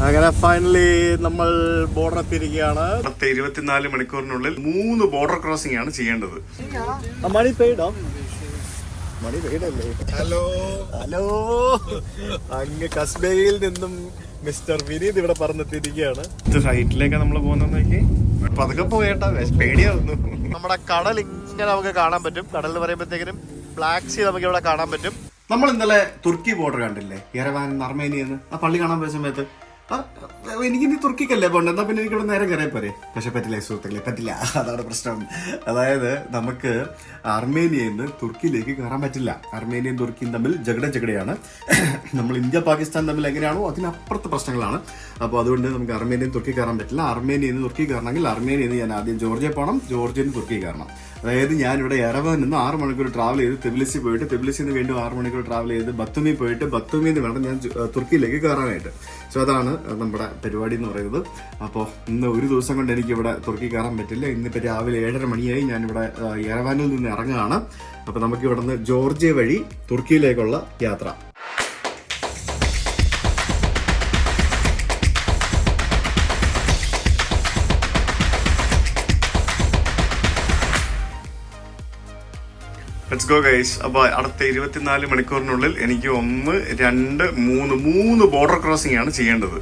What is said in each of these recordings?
അങ്ങനെ ഫൈനലി നമ്മൾ ബോർഡർ എത്തിയിരിക്കുകയാണ്. 24 മണിക്കൂറിനുള്ളിൽ 3 ബോർഡർ ക്രോസിംഗ് ആണ് ചെയ്യേണ്ടത്. മണി പെയ്ഡോ? മണി പെയ്ഡല്ലേ? ഹലോ ഹലോ, അങ്ങ് കസ്ബയിൽ നിന്നും മിസ്റ്റർ വിനീത് ഇവിടെ പറഞ്ഞെത്തിയിരിക്കുകയാണ്. സൈറ്റിലേക്കാണ് നമ്മൾ പോകുന്നതൊക്കെ. പതുക്കെ പോയേട്ടാ, പേടിയാവുന്നു. നമ്മുടെ കടൽ ഇങ്ങനെ നമുക്ക് കാണാൻ പറ്റും. കടൽ എന്ന് പറയുമ്പോഴത്തേക്കിനും ബ്ലാക്ക് സീ നമുക്ക് ഇവിടെ കാണാൻ പറ്റും. നമ്മൾ ഇന്നലെ തുർക്കി ബോർഡർ കണ്ടില്ലേ, യെരവാൻ അർമേനിയെന്ന്. ആ പള്ളി കാണാൻ പോയ സമയത്ത് എനിക്കിനി തുർക്കിക്കല്ലേ പോകണ്ട, എന്നാ പിന്നെ എനിക്കിവിടെ നേരെ കയറിയ പോരെ. പക്ഷെ പറ്റില്ല സുഹൃത്തുക്കളെ, പറ്റില്ല. അതാണ് പ്രശ്നം. അതായത് നമുക്ക് അർമേനിയയിൽ നിന്ന് തുർക്കിയിലേക്ക് കയറാൻ പറ്റില്ല. അർമേനിയയും തുർക്കിയും തമ്മിൽ ജഗടയാണ്. നമ്മൾ ഇന്ത്യ പാകിസ്ഥാൻ തമ്മിൽ എങ്ങനെയാണോ അതിനപ്പുറത്തെ പ്രശ്നങ്ങളാണ്. അപ്പോൾ അതുകൊണ്ട് നമുക്ക് അർമേനിയൻ തുർക്കി കയറാൻ പറ്റില്ല. അർമേനിയയിൽ നിന്ന് തുർക്കി കയറണമെങ്കിൽ അർമേനിയയിൽ നിന്ന് ഞാൻ ആദ്യം ജോർജിയ പോകണം, ജോർജിയയിൽ നിന്ന് തുർക്കി കയറണം. അതായത് ഞാനിവിടെ യെരവാനിൽ നിന്ന് 6 മണിക്കൂർ ട്രാവൽ ചെയ്ത് തിബിലിസി പോയിട്ട്, തിബിലിസിൽ നിന്ന് വീണ്ടും 6 മണിക്കൂർ ട്രാവൽ ചെയ്ത് ബത്തുമി പോയിട്ട്, ബത്തുമിയിൽ നിന്ന് വേണം ഞാൻ തുർക്കിയിലേക്ക് കയറാനായിട്ട്. സോ അതാണ് നമ്മുടെ പരിപാടി എന്ന് പറയുന്നത്. അപ്പോൾ ഇന്ന് ഒരു ദിവസം കൊണ്ട് എനിക്ക് ഇവിടെ തുർക്കി കയറാൻ പറ്റില്ല. ഇന്നിപ്പോൾ രാവിലെ 7:30 മണിയായി ഞാനിവിടെ യെരവാനിൽ നിന്ന് ഇറങ്ങുകയാണ്. അപ്പോൾ നമുക്ക് ഇവിടെ നിന്ന് ജോർജിയ വഴി തുർക്കിയിലേക്കുള്ള യാത്ര. Let's go guys. അപ്പോൾ അടുത്ത 24 മണിക്കൂറിനുള്ളിൽ എനിക്ക് 1, 2, 3 ബോർഡർ ക്രോസിംഗ് ആണ് ചെയ്യേണ്ടത്.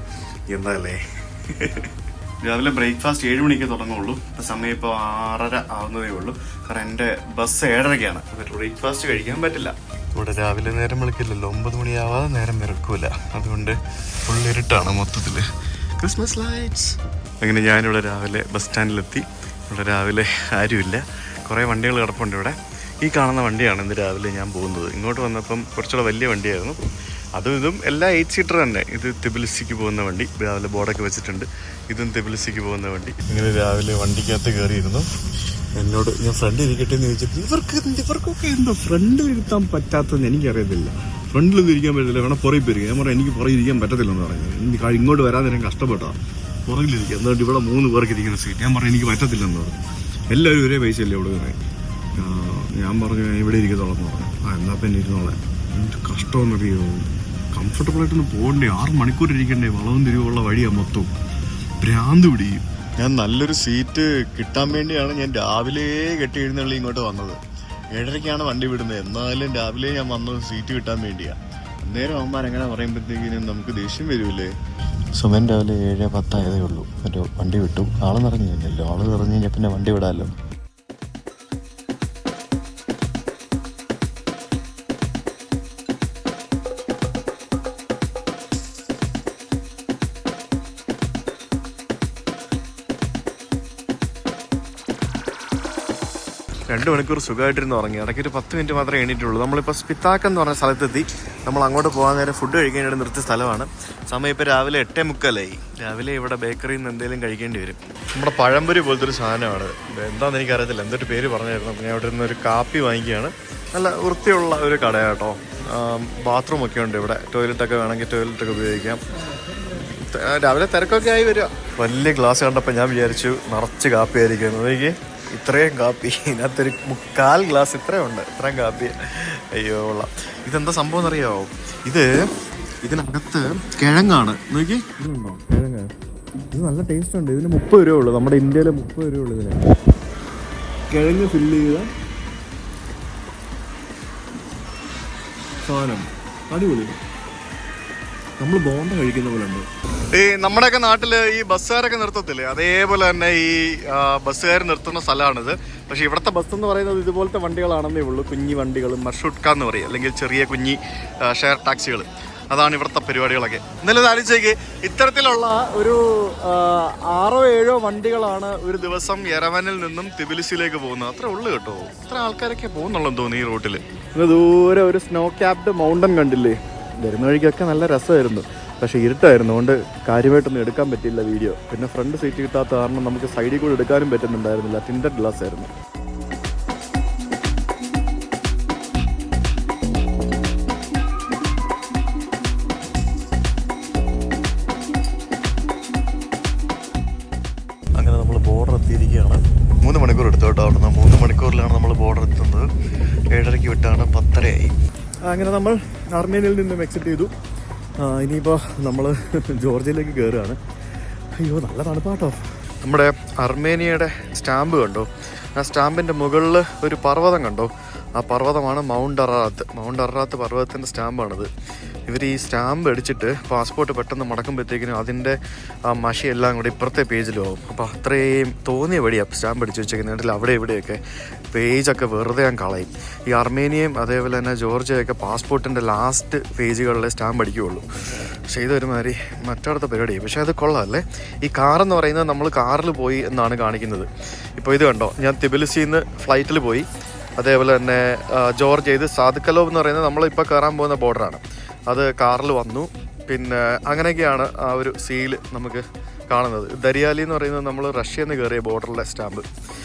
എന്താല്ലേ, രാവിലെ ബ്രേക്ക്ഫാസ്റ്റ് 7 മണിക്ക് തുടങ്ങുള്ളൂ. ഇപ്പം സമയം ഇപ്പോൾ 6:30 ആവുന്നതേ ഉള്ളൂ. കാരണം എൻ്റെ ബസ് 7:30-ക്കാണ്. അപ്പോൾ ബ്രേക്ക്ഫാസ്റ്റ് കഴിക്കാൻ പറ്റില്ല. ഇവിടെ രാവിലെ നേരം വിളിക്കില്ലല്ലോ, 9 മണിയാവാതെ നേരം വിറക്കൂല. അതുകൊണ്ട് ഫുൾ ഇരുട്ടാണ് മൊത്തത്തിൽ. Christmas lights. അങ്ങനെ ഞാനിവിടെ രാവിലെ ബസ് സ്റ്റാൻഡിലെത്തി. ഇവിടെ രാവിലെ ആരുമില്ല, കുറേ വണ്ടികൾ കിടപ്പുണ്ട് ഇവിടെ. ഈ കാണുന്ന വണ്ടിയാണ് ഇന്ന് രാവിലെ ഞാൻ പോകുന്നത്. ഇങ്ങോട്ട് വന്നപ്പം കുറച്ചുകൂടെ വലിയ വണ്ടിയായിരുന്നു. അതും ഇതും എല്ലാം 8 സീറ്റർ തന്നെ. ഇത് തിബിലിസിക്ക് പോകുന്ന വണ്ടി, രാവിലെ ബോർഡൊക്കെ വെച്ചിട്ടുണ്ട്. ഇതും തിബിലിസിക്ക് പോകുന്ന വണ്ടി. ഇങ്ങനെ രാവിലെ വണ്ടിക്കകത്ത് കയറിയിരുന്നു. എന്നോട് ഞാൻ ഫ്രണ്ടിൽ ഇരിക്കട്ടെ എന്ന് ചോദിച്ചപ്പോൾ ഇവർക്കൊക്കെ എന്താ ഫ്രണ്ടിൽ ഇരുത്താൻ പറ്റാത്തതെന്ന് എനിക്കറിയത്തില്ല. ഫ്രണ്ടിലൊന്നും ഇരിക്കാൻ പറ്റത്തില്ല, വേണം പുറകിൽ പോയിരിക്കും. ഞാൻ പറഞ്ഞു എനിക്ക് പുറകിൽ ഇരിക്കാൻ പറ്റത്തില്ലെന്ന് പറഞ്ഞു. ഇങ്ങോട്ട് വരാൻ നേരം കഷ്ടപ്പെട്ടാണ് പുറകിലിരിക്കുക. എന്നിട്ട് ഇവിടെ 3 പേർക്ക് ഇരിക്കുന്ന സീറ്റ്. ഞാൻ പറഞ്ഞു എനിക്ക് പറ്റത്തില്ലെന്ന് പറഞ്ഞു. എല്ലാവരും ഒരേ പൈസയല്ലേ ഇവിടെ പറയാം. ഞാൻ പറഞ്ഞു ഇവിടെ ഇരിക്കത്തോളം പറഞ്ഞു. എന്നാ പിന്നെ ഇരുന്നോളാം. എനിക്ക് കഷ്ടമെന്നറിയോ, കംഫർട്ടബിളായിട്ടൊന്ന് പോകണ്ടേ, 6 മണിക്കൂർ ഇരിക്കണ്ടേ. വളവും തിരിവുള്ള വഴിയാണ് മൊത്തം, ഭ്രാന്ത് പിടിയും. ഞാൻ നല്ലൊരു സീറ്റ് കിട്ടാൻ വേണ്ടിയാണ് ഞാൻ രാവിലെ കെട്ടി എഴുന്നള്ളി ഇങ്ങോട്ട് വന്നത്. 7:30-ക്കാണ് വണ്ടി വിടുന്നത്. എന്നാലും രാവിലെ ഞാൻ വന്നത് സീറ്റ് കിട്ടാൻ വേണ്ടിയാണ്. അന്നേരം അവന്മാരെങ്ങനെ പറയുമ്പോഴത്തേക്കിനും നമുക്ക് ദേഷ്യം വരുമല്ലേ. സുമൻ രാവിലെ 7:10 ആയതേ ഉള്ളൂ. ഒരു വണ്ടി വിട്ടു. ആള് നിറഞ്ഞു കഴിഞ്ഞല്ലോ. ആള് നിറഞ്ഞു കഴിഞ്ഞാൽ പിന്നെ വണ്ടി വിടാമല്ലോ. രണ്ട് മണിക്കൂർ സുഖമായിട്ടിരുന്ന് ഉറങ്ങി. ഇടയ്ക്ക് ഒരു 10 മിനിറ്റ് മാത്രമേ എണീറ്റുള്ളൂ. നമ്മളിപ്പോൾ സ്പിത്താക്ക് എന്ന് പറഞ്ഞ സ്ഥലത്തെത്തി. നമ്മൾ അങ്ങോട്ട് പോകാൻ നേരം ഫുഡ് കഴിക്കാനായിട്ട് നിർത്തിയ സ്ഥലമാണ്. സമയം ഇപ്പോൾ രാവിലെ 8:45. രാവിലെ ഇവിടെ ബേക്കറിയിൽ നിന്ന് എന്തെങ്കിലും കഴിക്കേണ്ടി വരും. നമ്മുടെ പഴംപൊരി പോലത്തെ ഒരു സാധനമാണ്. എന്താണെന്ന് എനിക്കറിയത്തില്ല, എന്തൊരു പേര് പറഞ്ഞായിരുന്നു. ഞാൻ അവിടെ നിന്ന് ഒരു കാപ്പി വാങ്ങിക്കുകയാണ്. നല്ല വൃത്തിയുള്ള ഒരു കടയാട്ടോ. ബാത്റൂമൊക്കെ ഉണ്ട് ഇവിടെ. ടോയ്ലറ്റൊക്കെ വേണമെങ്കിൽ ടോയ്ലറ്റൊക്കെ ഉപയോഗിക്കാം. രാവിലെ തിരക്കൊക്കെ ആയി വരിക. വലിയ ഗ്ലാസ് കണ്ടപ്പോൾ ഞാൻ വിചാരിച്ചു നിറച്ച് കാപ്പി ആയിരിക്കും. എനിക്ക് ഇത്രയും കാപ്പി, ഇതിനകത്തൊരു 3/4 ഗ്ലാസ് ഇത്രയുണ്ട്. ഇത്രയും കാപ്പി, അയ്യോ കൊള്ളാം. ഇതെന്താ സംഭവം എന്നറിയാമോ? ഇതിനകത്ത് കിഴങ്ങാണ്. നോക്കി, ഇതുണ്ടോ കിഴങ്ങ്? ഇത് നല്ല ടേസ്റ്റ് ഉണ്ട്. ഇതിന് 30 രൂപ ഉള്ളൂ. നമ്മുടെ ഇന്ത്യയിലെ 30 രൂപ ഉള്ളൂ ഇതിന്. കിഴങ്ങ് ഫില്ല് ചെയ്ത സാധനം, അടിപൊളി. നമ്മൾ ബോണ്ട കഴിക്കുന്ന പോലെ ഉണ്ട്. ഈ നമ്മുടെയൊക്കെ നാട്ടില് ഈ ബസ്സുകാരൊക്കെ നിർത്തത്തില്ലേ, അതേപോലെ തന്നെ ഈ ബസ്സുകാർ നിർത്തുന്ന സ്ഥലമാണിത്. പക്ഷെ ഇവിടുത്തെ ബസ് എന്ന് പറയുന്നത് ഇതുപോലത്തെ വണ്ടികളാണെന്നേ ഉള്ളൂ. കുഞ്ഞി വണ്ടികൾ, മർഷൂട്ട്ക എന്ന് പറയും, അല്ലെങ്കിൽ ചെറിയ കുഞ്ഞി ഷെയർ ടാക്സികൾ. അതാണ് ഇവിടുത്തെ പരിപാടികളൊക്കെ. എന്നാലും ആലോചിച്ചേക്ക്, ഇത്തരത്തിലുള്ള ഒരു 6-7 വണ്ടികളാണ് ഒരു ദിവസം യെരവാനിൽ നിന്നും തിബിലിസിയിലേക്ക് പോകുന്നത്. അത്ര ഉള്ളു കേട്ടോ. ഇത്ര ആൾക്കാരൊക്കെ പോകുന്നുള്ളെന്ന് തോന്നുന്നു ഈ റൂട്ടിൽ. ദൂരെ ഒരു സ്നോ ക്യാപ്ഡ് മൗണ്ടൻ കണ്ടില്ലേ? വരുന്ന വഴിക്കൊക്കെ നല്ല രസമായിരുന്നു. പക്ഷേ ഇരുട്ടായിരുന്നു, അതുകൊണ്ട് കാര്യമായിട്ടൊന്നും എടുക്കാൻ പറ്റിയില്ല വീഡിയോ. പിന്നെ ഫ്രണ്ട് സീറ്റ് കിട്ടാത്ത കാരണം നമുക്ക് സൈഡിൽ കൂടെ എടുക്കാനും പറ്റുന്നുണ്ടായിരുന്നില്ല. ടിൻറ്റഡ് ഗ്ലാസ് ആയിരുന്നു. അങ്ങനെ നമ്മൾ ബോർഡർ എത്തിയിരിക്കുകയാണ്. 3 മണിക്കൂർ എടുത്തു കേട്ടോ. അവിടെ നിന്ന് 3 മണിക്കൂറിലാണ് നമ്മൾ ബോർഡർ എത്തുന്നത്. 7:30-ക്ക് വിട്ടാണ് 10:30 ആയി. അങ്ങനെ നമ്മൾ അർമേനിയയിൽ നിന്നും എക്സിറ്റ് ചെയ്തു. ഇനിയിപ്പോൾ നമ്മൾ ജോർജിയയിലേക്ക് കയറുകയാണ്. അയ്യോ നല്ല തണുപ്പാട്ടോ. നമ്മുടെ അർമേനിയയുടെ സ്റ്റാമ്പ് കണ്ടോ? ആ സ്റ്റാമ്പിൻ്റെ മുകളിൽ ഒരു പർവ്വതം കണ്ടോ? ആ പർവ്വതമാണ് മൗണ്ട് അറാത്ത് പർവ്വതത്തിൻ്റെ സ്റ്റാമ്പാണിത്. ഇവർ ഈ സ്റ്റാമ്പ് അടിച്ചിട്ട് പാസ്പോർട്ട് പെട്ടെന്ന് മടക്കുമ്പോഴത്തേക്കിനും അതിൻ്റെ ആ മഷിയെല്ലാം കൂടി ഇപ്പുറത്തെ പേജിലാവും. അപ്പോൾ അത്രയും തോന്നിയ വഴിയാണ് സ്റ്റാമ്പ് അടിച്ച് വെച്ചേക്കുന്നതിൽ അവിടെ ഇവിടെയൊക്കെ പേജൊക്കെ വെറുതെ ഞാൻ കളയും. ഈ അർമേനിയയും അതേപോലെ തന്നെ ജോർജിയയൊക്കെ പാസ്പോർട്ടിൻ്റെ ലാസ്റ്റ് പേജുകളിലെ സ്റ്റാമ്പ് അടിക്കുകയുള്ളൂ. പക്ഷേ ഇതൊരുമാതിരി മറ്റടുത്ത പരിപാടിയാണ്. പക്ഷേ അത് കൊള്ളാമല്ലേ? ഈ കാറെന്ന് പറയുന്നത് നമ്മൾ കാറിൽ പോയി എന്നാണ് കാണിക്കുന്നത്. ഇപ്പോൾ ഇത് കണ്ടോ, ഞാൻ തിബിലിസിയിൽ നിന്ന് ഫ്ലൈറ്റിൽ പോയി. അതേപോലെ തന്നെ ജോർജിയ, ഇത് സാദിക്കലോവ് എന്ന് പറയുന്നത് നമ്മളിപ്പോൾ കയറാൻ പോകുന്ന ബോർഡറാണ്. അത് കാറിൽ വന്നു. പിന്നെ അങ്ങനെയൊക്കെയാണ് ആ ഒരു സീൽ നമുക്ക് കാണുന്നത്. ദരിയാലി എന്ന് പറയുന്നത് നമ്മൾ റഷ്യയിൽ നിന്ന് കയറിയ ബോർഡറിലെ സ്റ്റാമ്പ്.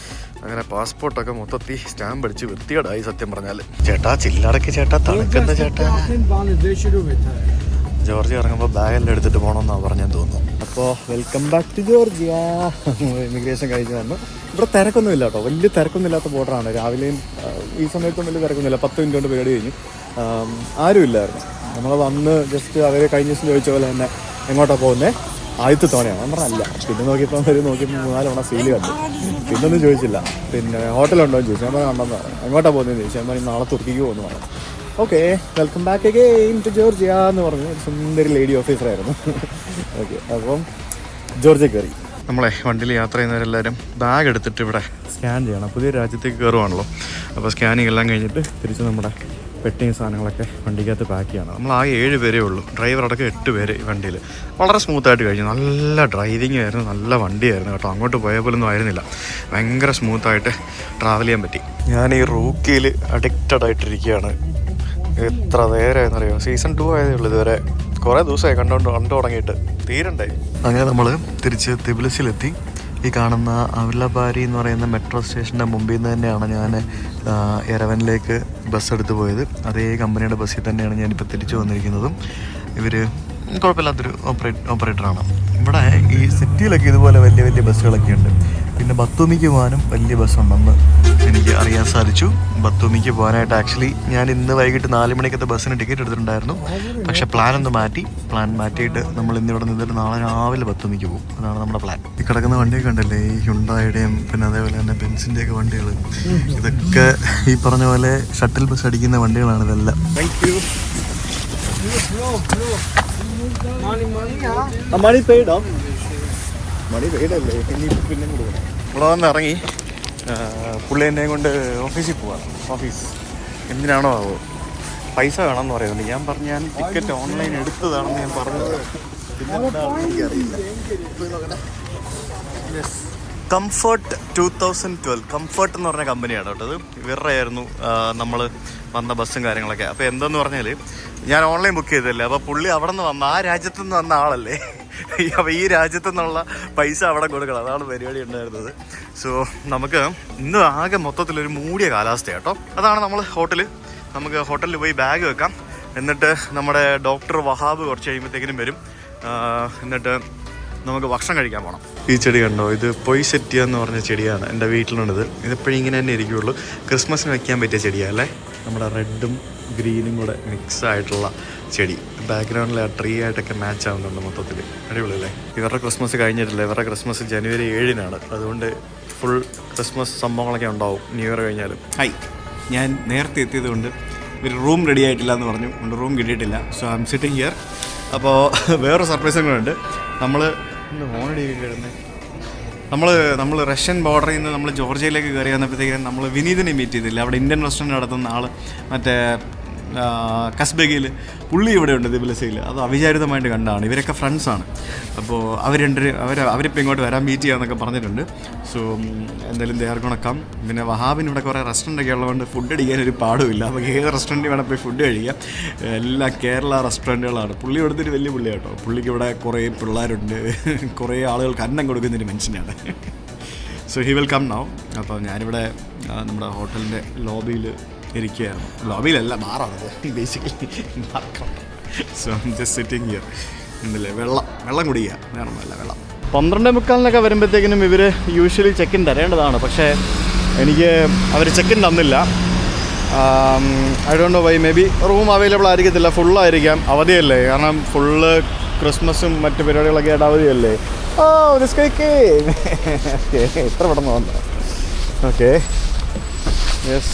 അങ്ങനെ പാസ്പോർട്ടൊക്കെ മൊത്തത്തിൽ സ്റ്റാമ്പ് അടിച്ച് വൃത്തികേടായി സത്യം പറഞ്ഞാൽ. ചേട്ടാ ചില്ലടക്ക് ചേട്ടാ, തണുക്കുന്ന ചേട്ടാ. ജോർജിയ ഇറങ്ങുമ്പോൾ ബാഗെല്ലാം എടുത്തിട്ട് പോകണമെന്നാണ് പറഞ്ഞാൽ തോന്നുന്നു. അപ്പോൾ welcome back to Georgia. Immigration കഴിഞ്ഞ് വന്നു. ഇവിടെ തിരക്കൊന്നുമില്ല കേട്ടോ, വലിയ തിരക്കൊന്നുമില്ലാത്ത ബോർഡറാണ്. രാവിലെയും ഈ സമയത്തും വലിയ തിരക്കൊന്നുമില്ല. 10 മിനിറ്റ് കൊണ്ട് പരിപാടി കഴിഞ്ഞു. ആരുമില്ലായിരുന്നു. നമ്മൾ വന്ന് ജസ്റ്റ് അവർ കഴിഞ്ഞ ദിവസം ചോദിച്ച പോലെ തന്നെ എങ്ങോട്ടാണ് പോകുന്നത്, ആദ്യത്തെ തവണയാണ്. ഞാൻ പറഞ്ഞല്ല. പിന്നെ നോക്കിയപ്പോൾ 3-4 തവണ സീല് കണ്ടു. പിന്നൊന്നും ചോദിച്ചില്ല. പിന്നെ ഹോട്ടലുണ്ടോ എന്ന് ചോദിച്ചു. ഞാൻ പറഞ്ഞാൽ ഉണ്ടെന്ന് പറഞ്ഞു. എങ്ങോട്ടാണ് പോകുന്നതെന്ന് ചോദിച്ചു. ഞാൻ പറഞ്ഞു നാളെ തുർക്കിക്ക് പോകുന്നു പറഞ്ഞു. Okay welcome back again to Georgia എന്ന് പറഞ്ഞു. സുന്ദരി ലേഡി ഓഫീസറായിരുന്നു. ഓക്കെ അപ്പം ജോർജിയ കയറി. നമ്മളെ വണ്ടിയിൽ യാത്ര ചെയ്യുന്നവരെല്ലാവരും ബാഗ് എടുത്തിട്ട് ഇവിടെ സ്കാൻ ചെയ്യണം. പുതിയ രാജ്യത്തേക്ക് കയറുവാണല്ലോ. അപ്പോൾ സ്കാനിങ് എല്ലാം കഴിഞ്ഞിട്ട് തിരിച്ച് നമ്മുടെ പെട്ടിങ് സാധനങ്ങളൊക്കെ വണ്ടിക്കകത്ത് പാക്ക് ചെയ്യണം. നമ്മൾ ആകെ 7 പേരേ ഉള്ളൂ. ഡ്രൈവർ അടക്കം 8 പേര് വണ്ടിയിൽ. വളരെ സ്മൂത്തായിട്ട് കഴിഞ്ഞു. നല്ല ഡ്രൈവിംഗ് ആയിരുന്നു, നല്ല വണ്ടിയായിരുന്നു കേട്ടോ. അങ്ങോട്ട് പോയ പോലൊന്നും ആയിരുന്നില്ല. ഭയങ്കര സ്മൂത്തായിട്ട് ട്രാവൽ ചെയ്യാൻ പറ്റി. ഞാൻ ഈ റൂക്കിയിൽ അഡിക്റ്റഡ് ആയിട്ടിരിക്കുകയാണ്. എത്ര നേരമായെന്നറിയോ? സീസൺ 2 ആയതേ ഉള്ളൂ. ഇതുവരെ കുറേ ദിവസമായി കണ്ടു തുടങ്ങിയിട്ട് തീരണ്ടേ. അങ്ങനെ നമ്മൾ തിരിച്ച് തിബിലിസിലെത്തി. ഈ കാണുന്ന അവലബാരി എന്ന് പറയുന്ന മെട്രോ സ്റ്റേഷൻ്റെ മുമ്പിൽ നിന്ന് തന്നെയാണ് ഞാൻ എരവനിലേക്ക് ബസ് എടുത്ത് പോയത്. അതേ കമ്പനിയുടെ ബസ്സിൽ തന്നെയാണ് ഞാനിപ്പോൾ തിരിച്ചു വന്നിരിക്കുന്നതും. ഇവർ കുഴപ്പമില്ലാത്തൊരു ഓപ്പറേറ്ററാണ്. ഇവിടെ ഈ സിറ്റിയിലൊക്കെ ഇതുപോലെ വലിയ വലിയ ബസ്സുകളൊക്കെ ഉണ്ട്. പിന്നെ ബത്തൂമിക്ക് പോകാനും വലിയ ബസ്സുണ്ടെന്ന് എനിക്ക് അറിയാൻ സാധിച്ചു. ബത്തൂമിക്ക് പോകാനായിട്ട് ആക്ച്വലി ഞാൻ ഇന്ന് വൈകിട്ട് 4 മണിക്കത്തെ ബസ്സിന് ടിക്കറ്റ് എടുത്തിട്ടുണ്ടായിരുന്നു. പക്ഷേ പ്ലാൻ മാറ്റിയിട്ട് നമ്മൾ ഇന്നിവിടെ നിന്നിട്ട് നാളെ രാവിലെ ബത്തൂമിക്ക് പോകും. അതാണ് നമ്മുടെ പ്ലാൻ. ഈ കിടക്കുന്ന വണ്ടിയൊക്കെ ഉണ്ടല്ലേ, ഈ ഹ്യുണ്ടായുടെയും പിന്നെ അതേപോലെ തന്നെ ബെൻസിൻ്റെയൊക്കെ വണ്ടികൾ, ഇതൊക്കെ ഈ പറഞ്ഞ പോലെ ഷട്ടിൽ ബസ് അടിക്കുന്ന വണ്ടികളാണ് ഇതെല്ലാം. മണി പെയ്ഡോ? മണി പെയ്ഡല്ലേ, പിന്നെ കൊടുക്കണം. ഇവിടെ വന്ന് ഇറങ്ങി പുള്ളി എന്നെ കൊണ്ട് ഓഫീസിൽ പോവാണ്. ഓഫീസ് എന്തിനാണോ ആവോ, പൈസ വേണമെന്ന് പറയുന്നുണ്ട്. ഞാൻ പറഞ്ഞു ഞാൻ ടിക്കറ്റ് ഓൺലൈൻ എടുത്തതാണെന്ന് ഞാൻ പറഞ്ഞത്. കംഫർട്ട് 2012 കംഫർട്ട് എന്ന് പറഞ്ഞ കമ്പനിയാണ് കേട്ടോ. അത് ഇവരുടെ ആയിരുന്നു നമ്മൾ വന്ന ബസ്സും കാര്യങ്ങളൊക്കെ. അപ്പോൾ എന്തെന്ന് പറഞ്ഞാൽ ഞാൻ ഓൺലൈൻ ബുക്ക് ചെയ്തല്ലേ. അപ്പോൾ പുള്ളി അവിടെ നിന്ന് വന്ന ആ രാജ്യത്തു നിന്ന് വന്ന ആളല്ലേ. അപ്പോൾ ഈ രാജ്യത്തു നിന്നുള്ള പൈസ അവിടെ കൊടുക്കണം. അതാണ് പരിപാടി ഉണ്ടായിരുന്നത്. സോ നമുക്ക് ഇന്ന് ആകെ മൊത്തത്തിലൊരു മൂടിയ കാലാവസ്ഥ കേട്ടോ. അതാണ് നമ്മൾ നമുക്ക് ഹോട്ടലിൽ പോയി ബാഗ് വെക്കാം. എന്നിട്ട് നമ്മുടെ ഡോക്ടർ വഹാബ് കുറച്ച് കഴിയുമ്പോഴത്തേക്കിനും വരും. എന്നിട്ട് നമുക്ക് ഭക്ഷണം കഴിക്കാൻ പോകണം. ഈ ചെടി കണ്ടോ, ഇത് പൊയ്സെറ്റിയ എന്ന് പറഞ്ഞ ചെടിയാണ്. എൻ്റെ വീട്ടിലുള്ളത്. ഇതിപ്പോഴും ഇങ്ങനെ തന്നെ ഇരിക്കുകയുള്ളൂ. ക്രിസ്മസിന് വയ്ക്കാൻ പറ്റിയ ചെടിയല്ലേ. നമ്മുടെ റെഡും ഗ്രീനും കൂടെ മിക്സ് ആയിട്ടുള്ള ചെടി. ബാക്ക്ഗ്രൗണ്ടിൽ ആ ട്രീ ആയിട്ടൊക്കെ മാച്ച് ആവുന്നുണ്ട് മൊത്തത്തിൽ. അടിപൊളിയല്ലേ. ഇവരുടെ ക്രിസ്മസ് കഴിഞ്ഞിട്ടില്ല. ഇവരുടെ ക്രിസ്മസ് ജനുവരി 7-നാണ്. അതുകൊണ്ട് ഫുൾ ക്രിസ്മസ് സംഭവങ്ങളൊക്കെ ഉണ്ടാവും ന്യൂ ഇയർ കഴിഞ്ഞാലും. ഞാൻ നേരത്തെ എത്തിയത് കൊണ്ട് ഒരു റൂം റെഡി ആയിട്ടില്ല എന്ന് പറഞ്ഞു. കൊണ്ട് റൂം കിട്ടിയിട്ടില്ല. So I M sitting here. അപ്പോൾ വേറൊരു സർപ്രൈസും കൂടെ ഉണ്ട്. നമ്മൾ റഷ്യൻ ബോർഡറിൽ നിന്ന് നമ്മൾ ജോർജിയയിലേക്ക് കയറി വന്നപ്പോഴത്തേക്കും നമ്മൾ വിനീതിനെ മീറ്റ് ചെയ്തില്ല. അവിടെ ഇന്ത്യൻ റെസ്റ്റോറൻറ്റ് നടത്തുന്ന ആൾ, മറ്റേ കസ്ബഗയിൽ. പുള്ളി ഇവിടെ ഉണ്ട് തിബിലിസിയിൽ. അത് അവിചാരിതമായിട്ട് കണ്ടാണ്. ഇവരൊക്കെ ഫ്രണ്ട്സാണ്. അപ്പോൾ അവരിപ്പോൾ ഇങ്ങോട്ട് വരാൻ മീറ്റ് ചെയ്യാമെന്നൊക്കെ പറഞ്ഞിട്ടുണ്ട്. സോ എന്തായാലും തയ്യാറക്കണം. പിന്നെ വഹാബിന് ഇവിടെ കുറേ റെസ്റ്റോറൻറ്റൊക്കെ ഉള്ളതുകൊണ്ട് ഫുഡ് അടിക്കാനൊരു പാടുമില്ല. നമുക്ക് ഏത് റെസ്റ്റോറൻറ്റിൽ വേണം പോയി ഫുഡ് കഴിക്കാം. എല്ലാ കേരള റെസ്റ്റോറൻറ്റുകളാണ്. പുള്ളി ഇവിടുത്തെ ഒരു വലിയ പുള്ളിയാണ് കേട്ടോ. പുള്ളിക്ക് ഇവിടെ കുറേ പിള്ളേരുണ്ട്. കുറേ ആളുകൾക്ക് അന്നം കൊടുക്കുന്നൊരു മനുഷ്യനാണ്. So he will come now. അപ്പോൾ ഞാനിവിടെ നമ്മുടെ ഹോട്ടലിൻ്റെ ലോബിയിൽ ഇരിക്കുകയായിരുന്നു. ലോബിയിലല്ല, ബാറാണത് basically. So I'm just sitting here. ഉണ്ടല്ലേ, വെള്ളം കുടിക്കുക, വേറൊന്നുമല്ല, വെള്ളം. 12:45 വരുമ്പോഴത്തേക്കിനും ഇവർ യൂഷ്വലി ചെക്കിൻ തരേണ്ടതാണ്. പക്ഷേ എനിക്ക് അവർ ചെക്കിൻ തന്നില്ല. I don't know why, maybe room available ആയിരിക്കത്തില്ല, ഫുള്ളായിരിക്കാം, അവധിയല്ലേ, കാരണം ഫുള്ള് ക്രിസ്മസും മറ്റ് പരിപാടികളൊക്കെ ആയിട്ട് അവധിയല്ലേ. ഓ ദിസ് കേക്ക് എത്ര പെട്ടെന്ന് വന്നു. ഓക്കെ യെസ്,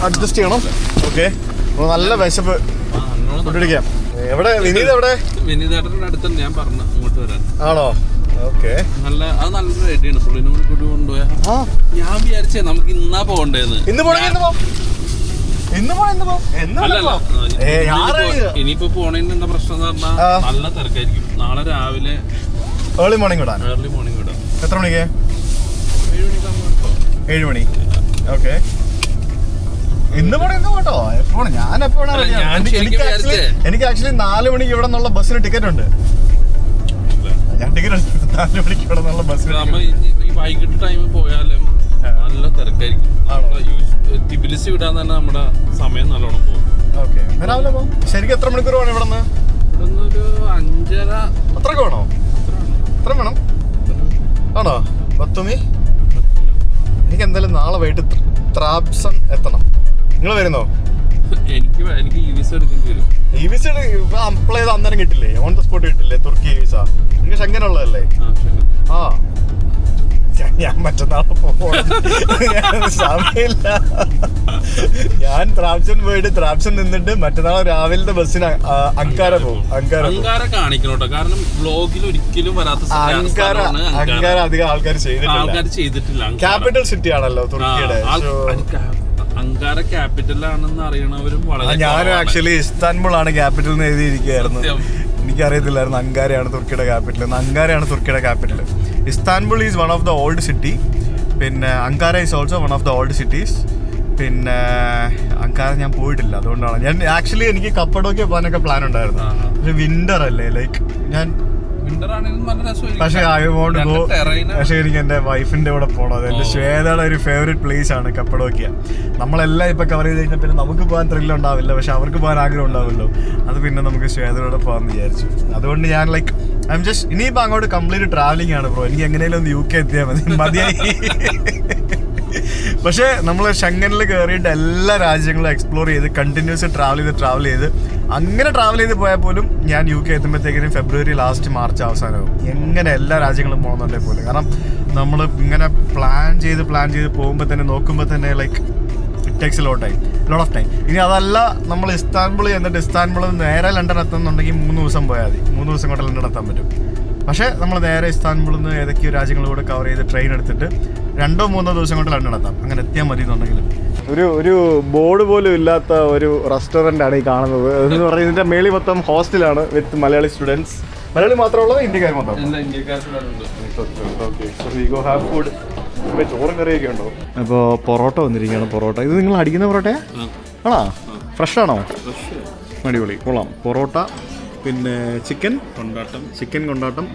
അഡ്ജസ്റ്റ് ചെയ്യണം. ഓക്കെ, അപ്പോൾ നല്ല വിശപ്പ്, ഫുഡിടിക്കാം. എവിടെ വിനീത്? എവിടെ? വിനീതേട്ടൻ്റെ അടുത്തുണ്ട്, ഞാൻ പറഞ്ഞു അങ്ങോട്ട് വരാൻ. ആണോ? ഓക്കെ, നല്ല അത് നല്ലൊരു ഐഡിയാണ്. പുള്ളിനെ കൂടി കൊണ്ടുപോയാ ഞാൻ വിചാരിച്ചേ നമുക്ക് ഇന്നാ പോകണ്ടേന്ന്. ഇനിയിപ്പോ പോണേന് എന്താ പ്രശ്നം എന്ന് പറഞ്ഞാൽ നല്ല തിരക്കായിരിക്കും. നാളെ രാവിലെ ഏർലി മോർണിംഗ് വിടാം. എത്ര മണിക്ക്? 7 മണി. ഓക്കെ, ഇന്ന് പോട്ടോ. എപ്പോഴും ഞാൻ എപ്പോഴാണ്, എനിക്ക് ആക്ച്വലി 4 മണിക്ക് ഇവിടെ നിന്നുള്ള ബസ്സിന് ടിക്കറ്റ് ഉണ്ട്. ഞാൻ ടിക്കറ്റ് 4 മണിക്ക് ഇവിടെ നിന്നുള്ള ബസ്സിന്. ഈ വൈകിട്ട് ടൈമിൽ പോയാലും നല്ല തിരക്കായിരിക്കും. ടിബിലിസി വിടാൻ തന്നെ നമ്മുടെ സമയം നല്ലോണം പോകും. ഓക്കെ, രാവിലെ പോകും. ശരിക്കും എത്ര മണിക്കൂർ വേണം ഇവിടെ നിന്ന്? ഒരു 5:30 അത്രയ്ക്ക് വേണോ? എത്ര വേണം? ആണോ? 10. എനിക്ക് എന്തായാലും നാളെ വൈകിട്ട് ത്രാബ്സൺ എത്തണം. നിങ്ങൾ വരുന്നോ? എനിക്ക് വിസ എടുക്കേണ്ടി വരും. ഈ വിസ അപ്ലൈ ചെയ്ത് അന്നേരം കിട്ടില്ലേ? ഓൺ ദ സ്പോട്ട് കിട്ടില്ലേ? തുർക്കി വിസ നിങ്ങൾക്ക് ഷെങ്കൻ ഉള്ളതല്ലേ? ആ, ഞാൻ മറ്റന്നാൾ പോകണം, സമയമില്ല. ഞാൻ ത്രാബ്സൺ പോയിട്ട് ത്രാബ്സൺ നിന്നിട്ട് മറ്റന്നാൾ രാവിലത്തെ ബസ്സിന് അങ്കാര പോകും. അങ്കാര കാണിക്കണോട്ടോ, കാരണം വ്ലോഗിൽ ഒരിക്കലും വരാത്ത അങ്കാര അധികം ആൾക്കാർ ചെയ്തിട്ടില്ല. ക്യാപിറ്റൽ സിറ്റി ആണല്ലോ തുർക്കിയുടെ. അങ്കാര ക്യാപിറ്റൽ ആണെന്ന് അറിയണവരും വളരെ. ഞാൻ ആക്ച്വലി ഇസ്താൻബുൾ ആണ് ക്യാപിറ്റൽ എന്ന് എഴുതിയിരിക്കുകയായിരുന്നു. എനിക്കറിയത്തില്ലായിരുന്നു അങ്കാരയാണ് തുർക്കിയുടെ ക്യാപിറ്റൽ. അങ്കാരയാണ് തുർക്കിയുടെ capital. Istanbul is one of the old city. പിന്നെ Ankara is also one of the old cities. പിന്നെ അങ്കാര ഞാൻ പോയിട്ടില്ല, അതുകൊണ്ടാണ്. ഞാൻ ആക്ച്വലി എനിക്ക് കപ്പഡോക്യ പോകാനൊക്കെ പ്ലാൻ ഉണ്ടായിരുന്നു. പക്ഷെ വിന്റർ അല്ലേ, ലൈക്ക് ഞാൻ പക്ഷെ ഐ വോണ്ട് ഗോ. പക്ഷെ എനിക്ക് എന്റെ വൈഫിന്റെ കൂടെ പോകണം. എന്റെ ശ്വേതയുടെ ഒരു ഫേവറേറ്റ് പ്ലേസ് ആണ് കപ്പഡോക്യ. നമ്മളെല്ലാം ഇപ്പൊ കവർ ചെയ്ത് കഴിഞ്ഞാൽ പിന്നെ നമുക്ക് പോകാൻ ത്രില്ല് ഉണ്ടാവില്ല, പക്ഷെ അവർക്ക് പോകാൻ ആഗ്രഹം ഉണ്ടാവുമല്ലോ. അത് പിന്നെ നമുക്ക് ശ്വേതയോടെ പോകാമെന്ന് വിചാരിച്ചു. അതുകൊണ്ട് ഞാൻ ലൈക്ക് ഐ എം ജസ്റ്റ് ഇനിയിപ്പോൾ അങ്ങോട്ട് കംപ്ലീറ്റ് ട്രാവലിംഗ് ആണ് ബ്രോ. എനിക്ക് എങ്ങനെയാലും ഒന്ന് UK എത്തിയാൽ മതിയായി. പക്ഷേ നമ്മൾ ഷെങ്കനിൽ കയറിയിട്ട് എല്ലാ രാജ്യങ്ങളും എക്സ്പ്ലോർ ചെയ്ത് കണ്ടിന്യൂസ് ട്രാവൽ ചെയ്ത് അങ്ങനെ ട്രാവൽ ചെയ്ത് പോയാൽ പോലും ഞാൻ UK എത്തുമ്പോഴത്തേക്കിനും ഫെബ്രുവരി ലാസ്റ്റ് മാർച്ച് അവസാനമാകും. എങ്ങനെ എല്ലാ രാജ്യങ്ങളും പോകുന്നുണ്ടേ പോലും. കാരണം നമ്മൾ ഇങ്ങനെ പ്ലാൻ ചെയ്ത് പോകുമ്പോൾ തന്നെ നോക്കുമ്പോൾ തന്നെ like it takes lot of time. ഇനി അതല്ല, നമ്മൾ ഇസ്താൻബുൾ എന്നിട്ട് ഇസ്താൻബുളിൽ നിന്ന് നേരെ ലണ്ടൻ എത്തുന്നുണ്ടെങ്കിൽ 3 ദിവസം പോയാൽ മതി. 3 ദിവസം കൊണ്ട് ലണ്ടൻ എത്താൻ പറ്റും. പക്ഷേ നമ്മൾ നേരെ ഇസ്താൻബുളിൽ നിന്ന് ഏതൊക്കെയോ രാജ്യങ്ങളിലൂടെ കവർ ചെയ്ത് ട്രെയിൻ എടുത്തിട്ട് 2-3 ദിവസം കൊണ്ട് ലണ്ടൻ എത്താം. അങ്ങനെ എത്തിയാൽ മതി എന്നുണ്ടെങ്കിൽ. ഒരു ബോർഡ് പോലും ഇല്ലാത്ത ഒരു റെസ്റ്റോറൻ്റ് ആണ് ഈ കാണുന്നത്. എന്ന് പറയുന്നത് ഇതിൻ്റെ മേളിൽ മൊത്തം ഹോസ്റ്റലാണ് വിത്ത് മലയാളി സ്റ്റുഡൻസ്. മലയാളി മാത്രമുള്ളത്? ഇന്ത്യക്കാർ മാത്രം? ഫുഡ് ഇപ്പോൾ ചോറും കറിയൊക്കെ ഉണ്ടോ? അപ്പോൾ പൊറോട്ട വന്നിരിക്കുകയാണ്. പൊറോട്ട ഇത് നിങ്ങൾ അടിക്കുന്ന പൊറോട്ടയാ? ആണോ? ഫ്രഷ് ആണോ? അടിപൊളി, കൊള്ളാം. പൊറോട്ട, പിന്നെ ചിക്കൻ കൊണ്ടാട്ടം,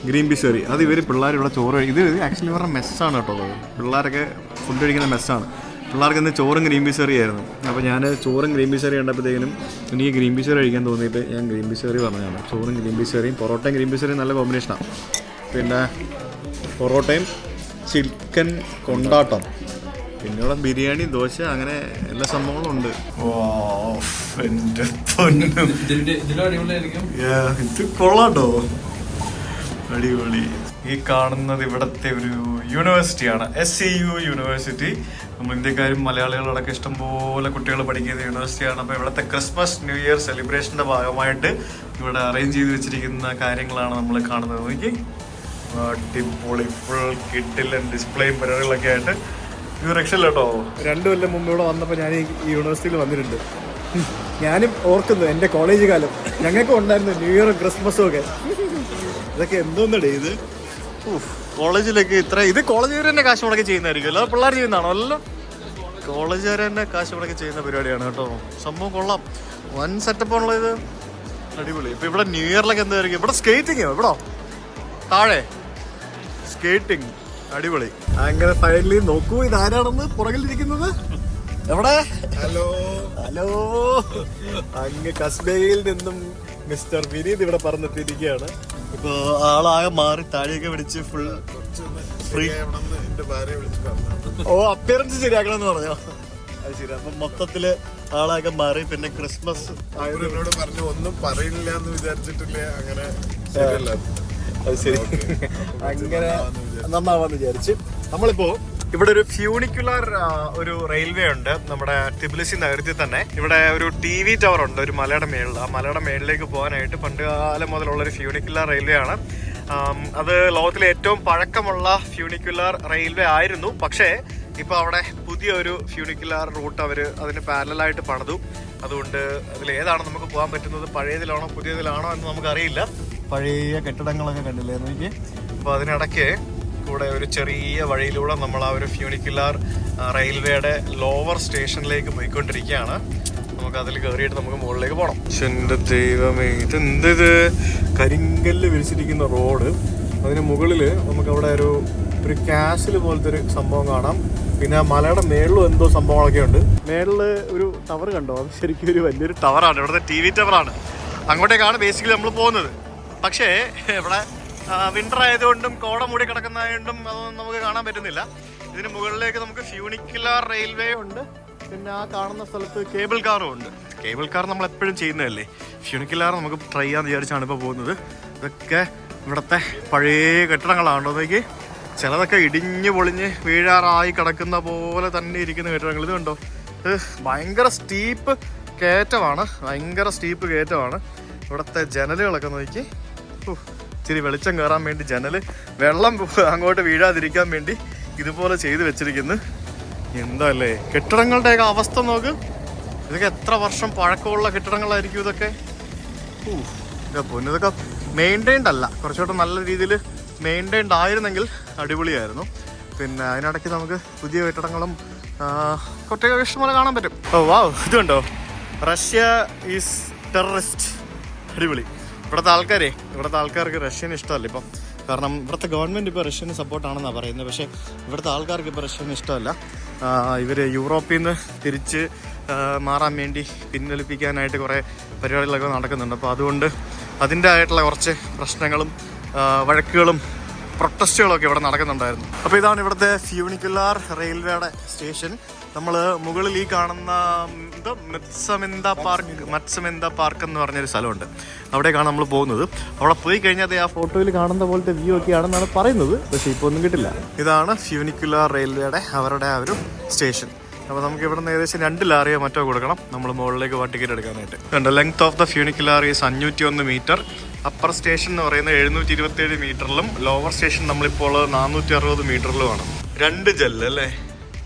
ഗ്രീൻ പീസ് കറി. അത് ഇവർ പിള്ളേരിവിടെ ചോറ് ഇത് ആക്ച്വലി ഇവരുടെ മെസ്സാണ് കേട്ടോ. പിള്ളേരൊക്കെ ഫുഡ് കഴിക്കുന്ന മെസ്സാണ്. പിള്ളേർക്ക് ഇന്ന് ചോറും ഗ്രീൻ പീസ് കറി ആയിരുന്നു. അപ്പോൾ ഞാൻ ചോറും ഗ്രീൻ പീസ് കറി കണ്ടപ്പോഴത്തേക്കിനും എനിക്ക് ഗ്രീൻ പീസ് കറി കഴിക്കാൻ തോന്നിയിട്ട് ഞാൻ ഗ്രീൻ പീസ് കറി പറഞ്ഞതാണ്. ചോറും ഗ്രീൻ പീസ് കറിയും പൊറോട്ടയും ഗ്രീൻ പീസ് കറിയും നല്ല കോമ്പിനേഷനാണ്. പിന്നെ പൊറോട്ടയും ചിക്കൻ കൊണ്ടാട്ടം, പിന്നെ ഇവിടെ ബിരിയാണി, ദോശ, അങ്ങനെ എല്ലാ സംഭവങ്ങളും ഉണ്ട്. ഇത് കൊള്ളാട്ടോ, അടിപൊളി. ഈ കാണുന്നത് ഇവിടുത്തെ ഒരു യൂണിവേഴ്സിറ്റിയാണ്, SCU യൂണിവേഴ്സിറ്റി. നമ്മൾ ഇന്ത്യക്കാരും മലയാളികളടക്കം ഇഷ്ടംപോലെ കുട്ടികൾ പഠിക്കുന്ന യൂണിവേഴ്സിറ്റിയാണ്. അപ്പോൾ ഇവിടുത്തെ ക്രിസ്മസ് ന്യൂ ഇയർ സെലിബ്രേഷൻ്റെ ഭാഗമായിട്ട് ഇവിടെ അറേഞ്ച് ചെയ്ത് വെച്ചിരിക്കുന്ന കാര്യങ്ങളാണ് നമ്മൾ കാണുന്നത്. നോക്കി, അടിപൊളി, ഫുൾ കിഡിലും ഡിസ്പ്ലേയും പരിപാടികളൊക്കെ ആയിട്ട് ഇത് രക്ഷയില്ല കേട്ടോ. 2 കൊല്ലം മുമ്പ് ഇവിടെ വന്നപ്പോൾ ഞാൻ ഈ യൂണിവേഴ്സിറ്റിയിൽ വന്നിട്ടുണ്ട്. ഞാനും ഓർക്കുന്നു എൻ്റെ കോളേജ് കാലം. ഞങ്ങൾക്കും ഉണ്ടായിരുന്നു ന്യൂ ഇയറും ക്രിസ്മസും ഒക്കെ. ഇതൊക്കെ എന്തോന്നടേ ഇത്? കോളേജിലേക്ക് ഇത് കോളേജുകാർ തന്നെ കാശ് മുടക്കി ചെയ്യുന്നതായിരിക്കും, അല്ലാതെ പിള്ളേർ ചെയ്യുന്നതാണോ? അല്ലല്ലോ, കോളേജുകാർ തന്നെ കാശ് മുടക്കി ചെയ്യുന്ന പരിപാടിയാണ് കേട്ടോ. സംഭവം കൊള്ളാം, വൻ സെറ്റപ്പാണല്ലോ ഇത്, അടിപൊളി. ഇപ്പം ഇവിടെ ന്യൂ ഇയറിലൊക്കെ എന്തായിരിക്കും? ഇവിടെ സ്കേറ്റിങ്ങോ? ഇവിടെ താഴെ സ്കേറ്റിംഗ്, അടിപൊളി. അങ്ങനെ ഫൈനലി നോക്കൂ, ഇതാരാണെന്ന് പുറകിലിരിക്കുന്നത്. എവിടെ? ഹലോ. അങ്ങ് കസ്ബയിൽ നിന്നും മിസ്റ്റർ വിനീത് ഇവിടെ പറഞ്ഞെത്തിയിരിക്കുകയാണ്. ഇപ്പൊ ആളാകെ മാറി താഴെയൊക്കെ പിടിച്ച് ഫുൾ ഫ്രീ. അപ്പിയറൻസ് ശരിയാക്കണമെന്ന് പറഞ്ഞോ? അത് ശരി. അപ്പൊ മൊത്തത്തില് ആളാകെ മാറി. പിന്നെ ക്രിസ്മസ് എന്നോട് പറഞ്ഞു ഒന്നും പറയില്ല എന്ന് വിചാരിച്ചിട്ടില്ല. അങ്ങനെ ശരിയല്ല. അത് ശരി. അങ്ങനെ നന്നാവാന്ന് വിചാരിച്ച് നമ്മളിപ്പോ ഇവിടെ ഒരു ഫ്യൂണിക്കുലർ ഒരു റെയിൽവേ ഉണ്ട് നമ്മുടെ ടിബിലിസി നഗരത്തിൽ തന്നെ. ഇവിടെ ഒരു TV ടവർ ഉണ്ട് ഒരു മലയുടെ മേളിൽ. ആ മലയുടെ മേളിലേക്ക് പോകാനായിട്ട് പണ്ട് കാലം മുതലുള്ള ഒരു ഫ്യൂണിക്കുലർ റെയിൽവേ ആണ്. അത് ലോകത്തിലെ ഏറ്റവും പഴക്കമുള്ള ഫ്യൂണിക്കുലർ റെയിൽവേ ആയിരുന്നു. പക്ഷേ ഇപ്പൊ അവിടെ പുതിയൊരു ഫ്യൂണിക്കുലർ റൂട്ട് അതിന് പാരലായിട്ട് പണിതു. അതുകൊണ്ട് അതിലേതാണ് നമുക്ക് പോകാൻ പറ്റുന്നത്, പഴയതിലാണോ പുതിയതിലാണോ എന്ന് നമുക്കറിയില്ല. പഴയ കെട്ടിടങ്ങളൊക്കെ കണ്ടില്ലേ നോക്കി. അപ്പൊ അതിനിടയ്ക്ക് കൂടെ ഒരു ചെറിയ വഴിയിലൂടെ നമ്മൾ ആ ഒരു ഫ്യൂണിക്കുലർ റെയിൽവേയുടെ ലോവർ സ്റ്റേഷനിലേക്ക് പോയിക്കൊണ്ടിരിക്കുകയാണ്. നമുക്ക് അതിൽ കയറിയിട്ട് നമുക്ക് മുകളിലേക്ക് പോകണം. എന്റെ ദൈവമേ, ഇതെന്ത് കരിങ്കല്ല് വിരിച്ചിരിക്കുന്ന റോഡ്. അതിന് മുകളില് നമുക്ക് അവിടെ ഒരു കാസിൽ പോലത്തെ ഒരു സംഭവം കാണാം. പിന്നെ മലയുടെ മേളിലും എന്തോ സംഭവങ്ങളൊക്കെ ഉണ്ട്. മേളില് ഒരു ടവർ കണ്ടോ? അത് ശരിക്കും ഒരു വലിയൊരു ടവറാണ്. ഇവിടുത്തെ TV ടവറാണ്. അങ്ങോട്ടേക്കാണ് ബേസിക്കലി നമ്മൾ പോകുന്നത്. പക്ഷേ ഇവിടെ വിന്റർ ആയതുകൊണ്ടും കോട മൂടി കിടക്കുന്നതായതുകൊണ്ടും അതൊന്നും നമുക്ക് കാണാൻ പറ്റുന്നില്ല. ഇതിന് മുകളിലേക്ക് നമുക്ക് ഫ്യൂണിക്കുലർ റെയിൽവേ ഉണ്ട്. പിന്നെ ആ കാണുന്ന സ്ഥലത്ത് കേബിൾ കാറും ഉണ്ട്. കേബിൾ കാർ നമ്മൾ എപ്പോഴും ചെയ്യുന്നതല്ലേ. ഫ്യൂണിക്കുലർ നമുക്ക് ട്രൈ ചെയ്യാന്ന് വിചാരിച്ചാണ് ഇപ്പോൾ പോകുന്നത്. ഇതൊക്കെ ഇവിടുത്തെ പഴയ കെട്ടിടങ്ങളാണോ നോക്കി. ചിലതൊക്കെ ഇടിഞ്ഞ് പൊളിഞ്ഞ് വീഴാറായി കിടക്കുന്ന പോലെ തന്നെ ഇരിക്കുന്ന കെട്ടിടങ്ങൾ. ഇത് കണ്ടോ? ഭയങ്കര സ്റ്റീപ്പ് കയറ്റമാണ്. ഇവിടുത്തെ ജനലുകളൊക്കെ നോക്കി. ഇച്ചിരി വെളിച്ചം കയറാൻ വേണ്ടി ജനല്, വെള്ളം അങ്ങോട്ട് വീഴാതിരിക്കാൻ വേണ്ടി ഇതുപോലെ ചെയ്ത് വെച്ചിരിക്കുന്നു. എന്താ അല്ലേ കെട്ടിടങ്ങളുടെയൊക്കെ അവസ്ഥ നോക്ക്. ഇതൊക്കെ എത്ര വർഷം പഴക്കമുള്ള കെട്ടിടങ്ങളായിരിക്കും ഇതൊക്കെ. ഇതൊക്കെ മെയിൻറ്റൈൻഡ് അല്ല. കുറച്ചുകൂടെ നല്ല രീതിയിൽ മെയിൻറ്റൈൻഡ് ആയിരുന്നെങ്കിൽ അടിപൊളിയായിരുന്നു. പിന്നെ അതിനിടയ്ക്ക് നമുക്ക് പുതിയ കെട്ടിടങ്ങളും കുറച്ചൊക്കെ ഇഷ്ടംപോലെ കാണാൻ പറ്റും. ഓ വാവ്, ഇത് കണ്ടോ? Russia is terrorist. അടിപൊളി. ഇവിടുത്തെ ആൾക്കാർക്ക് റഷ്യൻ ഇഷ്ടമല്ല ഇപ്പം. കാരണം ഇവിടുത്തെ ഗവൺമെൻറ് ഇപ്പോൾ റഷ്യന് സപ്പോർട്ടാണെന്നാണ് പറയുന്നത്. പക്ഷേ ഇവിടുത്തെ ആൾക്കാർക്ക് ഇപ്പോൾ റഷ്യന് ഇഷ്ടമല്ല. ഇവർ യൂറോപ്പിൽ നിന്ന് തിരിച്ച് മാറാൻ വേണ്ടി പിൻവലിപ്പിക്കാനായിട്ട് കുറേ പരിപാടികളൊക്കെ നടക്കുന്നുണ്ട്. അപ്പോൾ അതുകൊണ്ട് അതിൻ്റെ ആയിട്ടുള്ള കുറച്ച് പ്രശ്നങ്ങളും വഴക്കുകളും പ്രൊട്ടസ്റ്റുകളൊക്കെ ഇവിടെ നടക്കുന്നുണ്ടായിരുന്നു. അപ്പോൾ ഇതാണ് ഇവിടുത്തെ ഫ്യൂണിക്കുലർ റെയിൽവേയുടെ സ്റ്റേഷൻ. നമ്മൾ മുകളിൽ ഈ കാണുന്ന മത്സമെന്ത പാർക്ക് എന്ന് പറഞ്ഞൊരു സ്ഥലമുണ്ട്. അവിടേക്കാണ് നമ്മൾ പോകുന്നത്. അവിടെ പോയി കഴിഞ്ഞാൽ ആ ഫോട്ടോയിൽ കാണുന്ന പോലത്തെ വ്യൂ ഒക്കെയാണെന്നാണ് പറയുന്നത്. പക്ഷേ ഇപ്പോൾ ഒന്നും കിട്ടില്ല. ഇതാണ് ഫ്യൂണിക്കുലർ റെയിൽവേയുടെ അവരുടെ ആ ഒരു സ്റ്റേഷൻ. അപ്പോൾ നമുക്ക് ഇവിടെ നിന്ന് ഏകദേശം 2 ലാറിയോ മറ്റോ കൊടുക്കണം നമ്മൾ മുകളിലേക്ക് ടിക്കറ്റ് എടുക്കാനായിട്ട്. കണ്ടോ? Length of the funicular is 501 metre. Upper station എന്ന് പറയുന്നത് 727 മീറ്ററിലും ലോവർ സ്റ്റേഷൻ നമ്മളിപ്പോൾ 460 മീറ്ററിലുമാണ്. 2 ജെല്ല് അല്ലേ?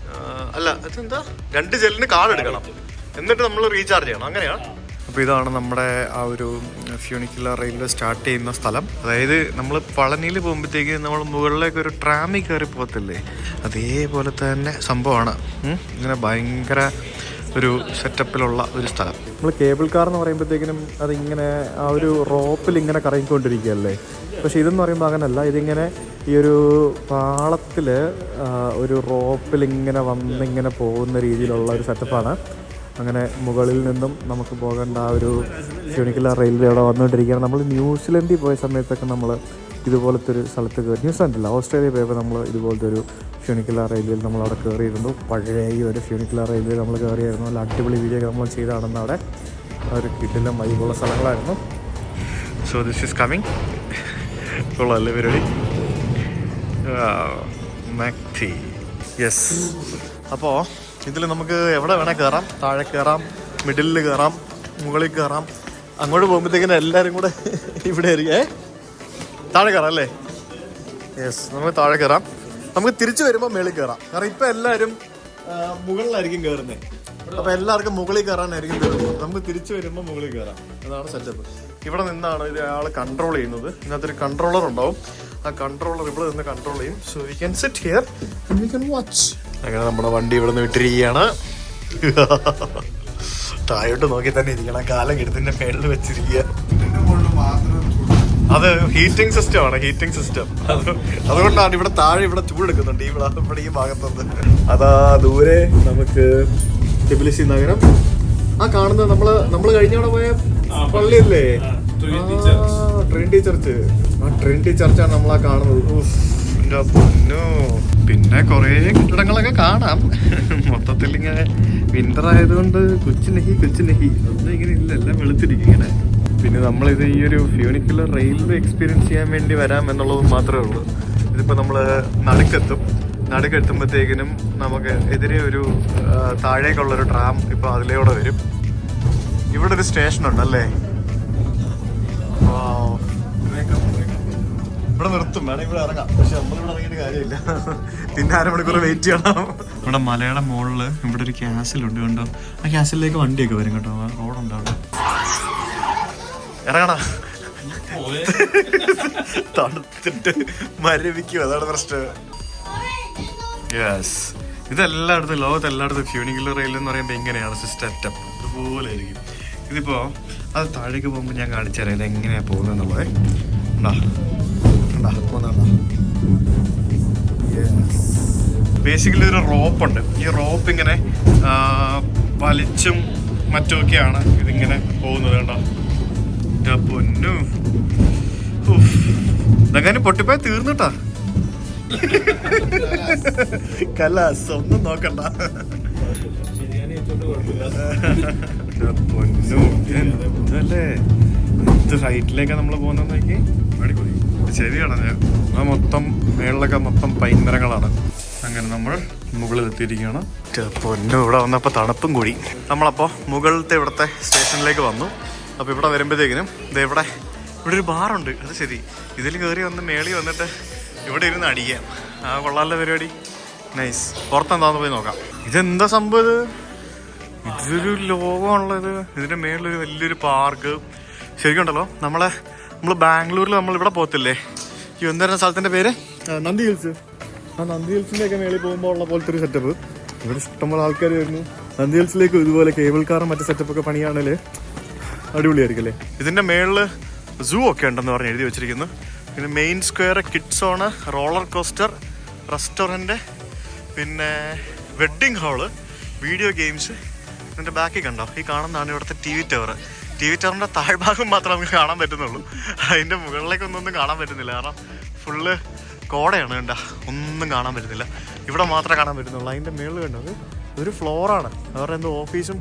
അല്ല, അതെന്താ? 2 ജെല്ലിന് കാർഡ് എടുക്കണം, എന്നിട്ട് നമ്മൾ റീചാർജ് ചെയ്യണം. അങ്ങനെയാണ്. അപ്പോൾ ഇതാണ് നമ്മുടെ ആ ഒരു ഫ്യൂണിക്കുലർ റെയിൽവേ സ്റ്റാർട്ട് ചെയ്യുന്ന സ്ഥലം. അതായത് നമ്മൾ പളനിയിൽ പോകുമ്പോഴത്തേക്ക് നമ്മൾ മുകളിലേക്ക് ഒരു ട്രാമിൽ കയറി പോകത്തില്ലേ, അതേപോലെ തന്നെ സംഭവമാണ്. ഇങ്ങനെ ഭയങ്കര ഒരു സെറ്റപ്പിലുള്ള ഒരു സ്ഥലം. നമ്മൾ കേബിൾ കാർ എന്ന് പറയുമ്പോഴത്തേക്കിനും അതിങ്ങനെ ആ ഒരു റോപ്പിൽ ഇങ്ങനെ കറങ്ങിക്കൊണ്ടിരിക്കുകയല്ലേ. പക്ഷേ ഇതെന്ന് പറയുമ്പോൾ അങ്ങനെയല്ല. ഇതിങ്ങനെ ഈ ഒരു പാളത്തിൽ ഒരു റോപ്പിൽ ഇങ്ങനെ വന്നിങ്ങനെ പോകുന്ന രീതിയിലുള്ള ഒരു സെറ്റപ്പാണ്. അങ്ങനെ മുകളിൽ നിന്നും നമുക്ക് പോകേണ്ട ആ ഒരു ഫ്യൂണിക്കുലർ റെയിൽവേ അവിടെ വന്നുകൊണ്ടിരിക്കുകയാണ്. നമ്മൾ ന്യൂസിലൻഡിൽ പോയ സമയത്തൊക്കെ നമ്മൾ ഇതുപോലത്തെ ഒരു സ്ഥലത്ത് കയറി. ന്യൂസിലൻഡില്ല, ഓസ്ട്രേലിയ പോയപ്പോൾ നമ്മൾ ഇതുപോലത്തെ ഒരു ഫ്യൂണിക്കുലർ റെയിൽവേയിൽ നമ്മൾ അവിടെ കയറിയിരുന്നു. പഴയ ഈ ഒരു ഫ്യൂണിക്കുലർ റെയിൽവേ നമ്മൾ കയറിയായിരുന്നു. നല്ല അടിപൊളി വീഡിയോ നമ്മൾ ചെയ്താണെന്ന്. അവിടെ ഒരു കിട്ടിലും വൈബുള്ള സ്ഥലങ്ങളായിരുന്നു. So this is coming. കൊള്ളാമല്ലേ പരിപാടി? മാക്തി. യെസ്. അപ്പോൾ ഇതിൽ നമുക്ക് എവിടെ വേണേൽ കയറാം. താഴെ കയറാം, മിഡിലിൽ കയറാം, മുകളിൽ കയറാം. അങ്ങോട്ട് പോകുമ്പോഴത്തേക്കിനും എല്ലാവരും കൂടെ ഇവിടെ താഴെ കയറാം അല്ലേ? യെസ്, നമുക്ക് താഴെ കയറാം. നമുക്ക് തിരിച്ചു വരുമ്പോൾ മേളിൽ കയറാം. കാരണം ഇപ്പം എല്ലാവരും മുകളിലായിരിക്കും കയറുന്നത്. അപ്പോൾ എല്ലാവർക്കും മുകളിൽ കയറാനായിരിക്കും തോന്നുന്നത്. നമുക്ക് തിരിച്ചു വരുമ്പോൾ മുകളിൽ കയറാം. അതാണ് സെറ്റപ്പ്. ഇവിടെ നിന്നാണ് ഇത് ആൾ കൺട്രോൾ ചെയ്യുന്നത്. ഇതിനകത്തൊരു കൺട്രോളർ ഉണ്ടാവും. ആ കൺട്രോളർ ഇവിടെ നിന്ന് കൺട്രോൾ ചെയ്യും. So we can sit here and we can watch. അങ്ങനെ നമ്മുടെ വണ്ടി ഇവിടെ നിന്ന് വിട്ടിരിക്കുകയാണ്. താഴോട്ട് നോക്കി തന്നെ ഇരിക്കണം. കാലം കിടത്തിന്റെ മേളിൽ വെച്ചിരിക്കുക. അത് ഹീറ്റിംഗ് സിസ്റ്റം ആണ്. Heating system. അതുകൊണ്ടാണ് ഇവിടെ താഴെ ഇവിടെ ചൂടെടുക്കുന്നുണ്ട്. ഇവിടെ ഈ ഭാഗത്തുനിന്ന്. അതാ ദൂരെ നമുക്ക് ടിബിലിസി നഗരം. ആ കാണുന്നത് നമ്മള് കഴിഞ്ഞവിടെ പോയ പള്ളിയല്ലേ? Trinity church. ആ ട്രിനിറ്റി ചർച്ചാണ് നമ്മളാ കാണുന്നത്. പിന്നെ കുറേ കെട്ടിടങ്ങളൊക്കെ കാണാം. മൊത്തത്തിൽ ഇങ്ങനെ വിന്റർ ആയതുകൊണ്ട് കൊച്ചു നെഹി ഒന്നും ഇങ്ങനെ ഇല്ല, എല്ലാം വെളുത്തിരിക്കും ഇങ്ങനെ. പിന്നെ നമ്മളിത് ഈ ഒരു ഫ്യൂണിക്കുലർ റെയിൽവേ എക്സ്പീരിയൻസ് ചെയ്യാൻ വേണ്ടി വരാം എന്നുള്ളത് മാത്രമേ ഉള്ളൂ. ഇതിപ്പോൾ നമ്മൾ നടുക്കെത്തുമ്പോഴത്തേക്കിനും നമുക്ക് എതിരെ ഒരു താഴേക്കുള്ളൊരു ട്രാം ഇപ്പോൾ അതിലൂടെ വരും. ഇവിടെ ഒരു സ്റ്റേഷൻ ഉണ്ടല്ലേ, ഇവിടെ നിർത്തും, വേണം ഇവിടെ ഇറങ്ങാം. പക്ഷെ നമ്മളിവിടെ ഇറങ്ങിയിട്ട് കാര്യമില്ല, പിന്നെ അരമണിക്കൂർ വെയിറ്റ് ചെയ്യണം. ഇവിടെ മലയുടെ മുകളിൽ ഇവിടെ ഒരു ക്യാസിലുണ്ട് കണ്ടോ, ആ ക്യാസിലേക്ക് വണ്ടിയൊക്കെ വരും കേട്ടോ, റോഡുണ്ട് അവിടെ. ഇറങ്ങണ തണുത്തിട്ട് മരവിക്കും, അതാണ് പ്രശ്നം. യെസ്, ഇതെല്ലായിടത്തും ലോകത്തെല്ലായിടത്തും ഫ്യൂണിക്കുലർ റെയിൽ എന്ന് പറയുമ്പോൾ എങ്ങനെയാണ് സിസ്റ്റം അതുപോലെ ആയിരിക്കും. ഇതിപ്പോൾ അത് താഴേക്ക് പോകുമ്പോൾ ഞാൻ കാണിച്ചു തരാം ഇതെങ്ങനെയാണ് പോകുന്നത് എന്നുള്ളത്. ബേസിക്കലി ഒരു റോപ്പുണ്ട്. ഈ റോപ്പ് ഇങ്ങനെ വലിച്ചും മറ്റുമൊക്കെയാണ് ഇതിങ്ങനെ പോകുന്നത്. കണ്ടോ, പൊന്നു ഇതെങ്ങനെ പൊട്ടിപ്പോയി തീർന്നിട്ടാ. കലാസ് ഒന്നും നോക്കണ്ട. പൊന്നു അല്ലേ, എന്ത് ഹൈറ്റിലേക്കാ നമ്മള് പോകുന്നത് നോക്കി. അടിപൊളി, ശരിയാണ്. ആ മൊത്തം മേളിലൊക്കെ മൊത്തം പൈൻ മരങ്ങളാണ്. അങ്ങനെ നമ്മൾ മുകളിൽ എത്തിയിരിക്കുകയാണ്. പൊന്നു, ഇവിടെ വന്നപ്പോൾ തണുപ്പും കൂടി. നമ്മളപ്പോൾ മുകളിലത്തെ ഇവിടുത്തെ സ്റ്റേഷനിലേക്ക് വന്നു. അപ്പോൾ ഇവിടെ വരുമ്പോഴത്തേക്കിനും ഇവിടെ ഒരു ബാറുണ്ട്. അത് ശരി, ഇതിൽ കയറി വന്ന് മേളി വന്നിട്ട് ഇവിടെ ഇരുന്ന് അടിക്കാം. ആ കൊള്ളാനുള്ള പരിപാടി, നൈസ്. പുറത്തെന്താന്ന് പോയി നോക്കാം. ഇതെന്താ സംഭവം? ഇതൊരു ലോകമാണുള്ളത്. ഇതിൻ്റെ മേളിലൊരു വലിയൊരു പാർക്ക് ശരിക്കും ഉണ്ടല്ലോ. നമ്മൾ ബാംഗ്ലൂരിൽ നമ്മളിവിടെ പോകത്തില്ലേ, ഈ എന്തായിരുന്ന സ്ഥലത്തിൻ്റെ പേര്, നന്ദി ഹിൽസ്. ആ നന്ദി ഹിൽസിൻ്റെ ഒക്കെ മേളിൽ പോകുമ്പോൾ ഉള്ള പോലത്തെ ഒരു സെറ്റപ്പ് ഇവിടെ ഇഷ്ടംപോലെ ആൾക്കാർ വരുന്നു. നന്ദി ഹിൽസിലേക്ക് ഇതുപോലെ കേബിൾ കാറും മറ്റു സെറ്റപ്പൊക്കെ പണിയാണെങ്കിൽ അടിപൊളിയായിരിക്കും അല്ലേ. ഇതിൻ്റെ മേളിൽ സൂ ഒക്കെ ഉണ്ടെന്ന് പറഞ്ഞ് എഴുതി വെച്ചിരിക്കുന്നു. പിന്നെ main square, kid zone, roller coaster, restaurant, പിന്നെ വെഡ്ഡിങ് ഹാള്, വീഡിയോ ഗെയിംസ്. ഇതിൻ്റെ ബാക്കിൽ കണ്ടോ, ഈ കാണുന്നതാണ് ഇവിടുത്തെ T V tower. T V ടവറിൻ്റെ താഴ്ഭാഗം മാത്രമേ നമുക്ക് കാണാൻ പറ്റുന്നുള്ളൂ. അതിൻ്റെ മുകളിലേക്കൊന്നും കാണാൻ പറ്റുന്നില്ല, കാരണം ഫുള്ള് കോടയാണ്. കണ്ട, ഒന്നും കാണാൻ പറ്റുന്നില്ല. ഇവിടെ മാത്രമേ കാണാൻ പറ്റുന്നുള്ളൂ. അതിൻ്റെ മേളിൽ കണ്ടത് ഒരു ഫ്ലോറാണ്, അവരുടെ എന്തോ ഓഫീസും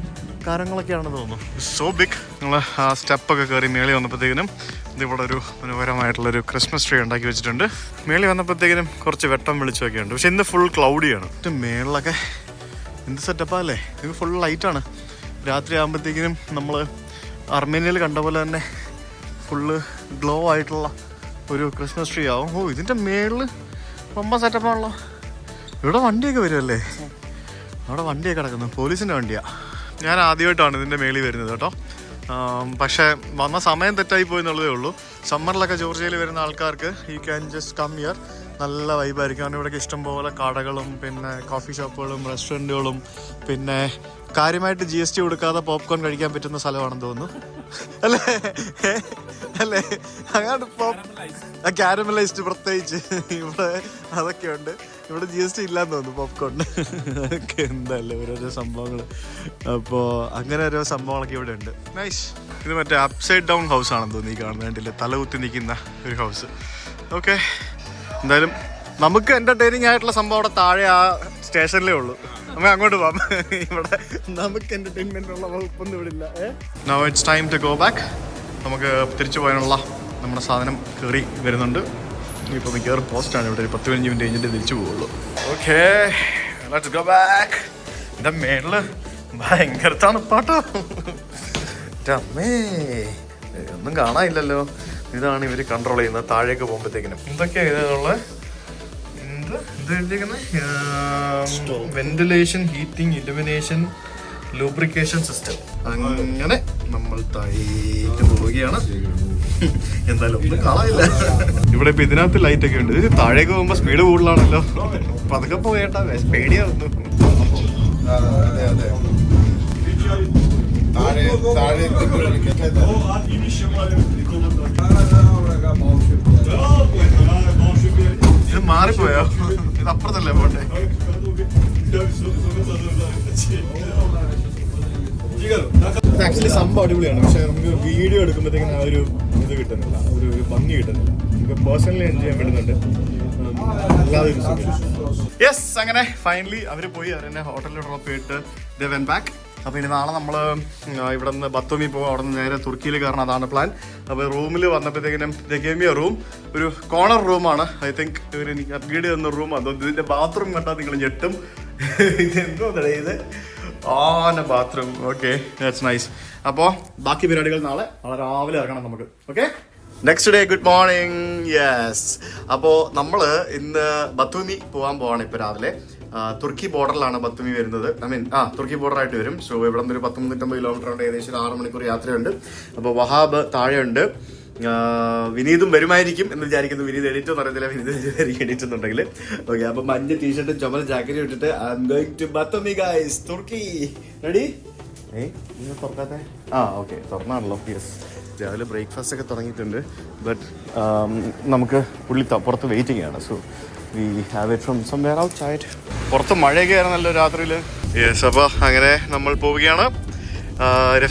കാര്യങ്ങളൊക്കെയാണെന്ന് തോന്നുന്നു. So big. നിങ്ങൾ ആ സ്റ്റെപ്പൊക്കെ കയറി മേളിൽ വന്നപ്പോഴത്തേക്കിനും ഇതിവിടെ ഒരു മനോഹരമായിട്ടുള്ളൊരു ക്രിസ്മസ് ട്രീ ഉണ്ടാക്കി വെച്ചിട്ടുണ്ട്. മേളിൽ വന്നപ്പോഴത്തേക്കിനും കുറച്ച് വെട്ടം വെളിച്ചമൊക്കെ ഉണ്ട്. പക്ഷെ ഇന്ന് ഫുൾ ക്ലൗഡിയാണ്. മേളിലൊക്കെ എന്ത് സെറ്റപ്പാ അല്ലേ, ഇത് ഫുൾ ലൈറ്റാണ്. രാത്രി ആകുമ്പോഴത്തേക്കിനും നമ്മൾ അർമേനിയയിൽ കണ്ട പോലെ തന്നെ ഫുള്ള് ഗ്ലോ ആയിട്ടുള്ള ഒരു ക്രിസ്മസ് ട്രീ ആവും. ഓ, ഇതിൻ്റെ മേളിൽ ரொம்ப സെറ്റപ്പാണല്ലോ. ഇവിടെ വണ്ടിയൊക്കെ വരുമല്ലേ, അവിടെ വണ്ടിയൊക്കെ കിടക്കുന്നു, പോലീസിൻ്റെ വണ്ടിയാണ്. ഞാൻ ആദ്യമായിട്ടാണ് ഇതിൻ്റെ മേളിൽ വരുന്നത് കേട്ടോ. പക്ഷേ വന്ന സമയം തെറ്റായി പോയി എന്നുള്ളതേ ഉള്ളൂ. സമ്മറിലൊക്കെ ജോർജിയയിൽ വരുന്ന ആൾക്കാർക്ക് you can just come here. നല്ല വൈബായിരിക്കും. കാരണം ഇവിടേക്ക് ഇഷ്ടംപോലെ കടകളും പിന്നെ കോഫി ഷോപ്പുകളും റെസ്റ്റോറൻറ്റുകളും പിന്നെ കാര്യമായിട്ട് GST കൊടുക്കാതെ പോപ്കോൺ കഴിക്കാൻ പറ്റുന്ന സ്ഥലമാണെന്ന് തോന്നുന്നു അല്ലേ അല്ലേ. അങ്ങനെ കാരമലൈസ്ഡ് പ്രത്യേകിച്ച് ഇവിടെ അതൊക്കെ ഉണ്ട്. ഇവിടെ GST ഇല്ലാന്ന് തോന്നുന്നു പോപ്കോണിന്. അതൊക്കെ എന്താല്ലേ ഓരോരോ സംഭവങ്ങൾ. അപ്പോൾ അങ്ങനെ ഓരോ സംഭവങ്ങളൊക്കെ ഇവിടെ ഉണ്ട്. നൈസ്. ഇത് മറ്റേ അപ്സൈഡ് ഡൗൺ ഹൗസ് ആണെന്ന് തോന്നി, ഈ കാണുന്ന കണ്ടില്ലേ, തല കുത്തി നിൽക്കുന്ന ഒരു ഹൗസ്. ഓക്കെ, എന്തായാലും നമുക്ക് എൻ്റർടൈനിങ് ആയിട്ടുള്ള സംഭവം അവിടെ താഴെ ആ സ്റ്റേഷനിലേ ഉള്ളൂ. നമുക്ക് അങ്ങോട്ട് പോകാം. ഇവിടെ നമുക്ക് എൻ്റർടൈൻമെൻ്റ് ഉള്ള വകുപ്പൊന്നും ഇവിടെ ഇല്ല. Now it's time to go back. നമുക്ക് തിരിച്ചു പോകാനുള്ള നമ്മുടെ സാധനം കയറി വരുന്നുണ്ട്. ഇപ്പോൾ മിക്കവാറും പോസ്റ്റാണ് ഇവിടെ. ഒരു 10-15 മിനിറ്റ് കഴിഞ്ഞിട്ട് തിരിച്ചു പോവുള്ളൂ. Okay, let's go back. എൻ്റെ മേളിൽ ഭയങ്കര തണുപ്പാട്ടോ. അമ്മേ, ഒന്നും കാണാനില്ലല്ലോ. ഇതാണ് ഇവർ കൺട്രോൾ ചെയ്യുന്നത് താഴേക്ക് പോകുമ്പോഴത്തേക്കിനും. എന്തൊക്കെയാണ് ഇതിനുള്ള ventilation, heating, illumination, lubrication system. അങ്ങനെ നമ്മൾ താഴേക്ക് പോവുകയാണ്. എന്തായാലും ഒന്നും കാണാനില്ല. ഇവിടെ ഇപ്പൊ ഇതിനകത്ത് ലൈറ്റ് ഒക്കെ ഉണ്ട്. താഴേക്ക് പോകുമ്പോ സ്പീഡ് കൂടുതലാണല്ലോ. പതുക്കെ പോയേട്ടാ, പേടിയാവുന്നു. ഇത് മാറിപ്പോയോ? ഇത് അപ്പുറത്തല്ലേ പോട്ടെ. ആക്ച്വലി സംഭവം അടിപൊളിയാണ്. പക്ഷെ നമുക്ക് വീഡിയോ എടുക്കുമ്പോഴത്തേക്കും ആ ഒരു ഇത് കിട്ടുന്നില്ല, ഒരു ഭംഗി കിട്ടുന്നില്ല. നമുക്ക് പേഴ്സണലി എൻജോയ് ചെയ്യാൻ പറ്റുന്നുണ്ട്. യെസ്, അങ്ങനെ ഫൈനലി അവർ പോയി. അവരെന്നെ ഹോട്ടലിൽ ഡ്രോപ്പ് ചെയ്തിട്ട് ദേ വെൻ ബാക്ക്. അപ്പോൾ ഇനി നാളെ നമ്മൾ ഇവിടെ നിന്ന് ബത്തോമി പോകും. അവിടെ നിന്ന് നേരെ തുർക്കിയിൽ കയറണം, അതാണ് പ്ലാൻ. അപ്പോൾ റൂമിൽ വന്നപ്പോഴത്തേക്കിനും ഗെമിയ റൂം ഒരു കോർണർ റൂമാണ്. ഐ തിങ്ക് ഇവർ എനിക്ക് അപ്ഗ്രേഡ് ചെയ്യുന്ന റൂം. അതുകൊണ്ട് ഇതിൻ്റെ ബാത്റൂം കണ്ടാൽ നിങ്ങൾ ഞെട്ടും. ഇതെന്തോ ഇത് ആന ബാത്റൂം. Okay, that's nice. അപ്പോൾ ബാക്കി പരിപാടികൾ നാളെ രാവിലെ ഇറങ്ങണം നമുക്ക്. Okay, next day good morning. Yes, അപ്പോൾ നമ്മൾ ഇന്ന് ബത്തൂമി പോകാൻ പോവാണ്. ഇപ്പോൾ രാവിലെ തുർക്കി ബോർഡറിലാണ് ബത്തൂമി വരുന്നത്. തുർക്കി ബോർഡറായിട്ട് വരും. സോ ഇവിടെ നിന്ന് ഒരു 150 കിലോമീറ്റർ ഉണ്ട്, ഏകദേശം 6 മണിക്കൂർ യാത്രയുണ്ട്. അപ്പോൾ വഹാബ് താഴെയുണ്ട്, വിനീതും വരുമായിരിക്കും എന്ന് വിചാരിക്കുന്നു. വിനീത് എഡിറ്റോ അറിയത്തില്ല, വിനീത് എഡിറ്റുന്നുണ്ടെങ്കിൽ. ഓക്കെ, അപ്പോൾ മഞ്ഞ ടീഷർട്ടും ചുമല ജാക്കറ്റും ഇട്ടിട്ട് I am going to Batumi guys, തുർക്കി. റെഡി? തുറക്കാത്തെ? ഓക്കെ, തുറന്നാണല്ലോ. യെസ്, രാവിലെ ബ്രേക്ക്ഫാസ്റ്റ് ഒക്കെ തുടങ്ങിയിട്ടുണ്ട്. ബട്ട് നമുക്ക് പുള്ളി പുറത്ത് വെയിറ്റിംഗ് ആണ്. So we have it from somewhere outside. പുറത്ത് മഴയൊക്കെ ആയിരുന്നല്ലോ രാത്രിയിൽ. യെസ്, അപ്പോൾ അങ്ങനെ നമ്മൾ പോവുകയാണ്.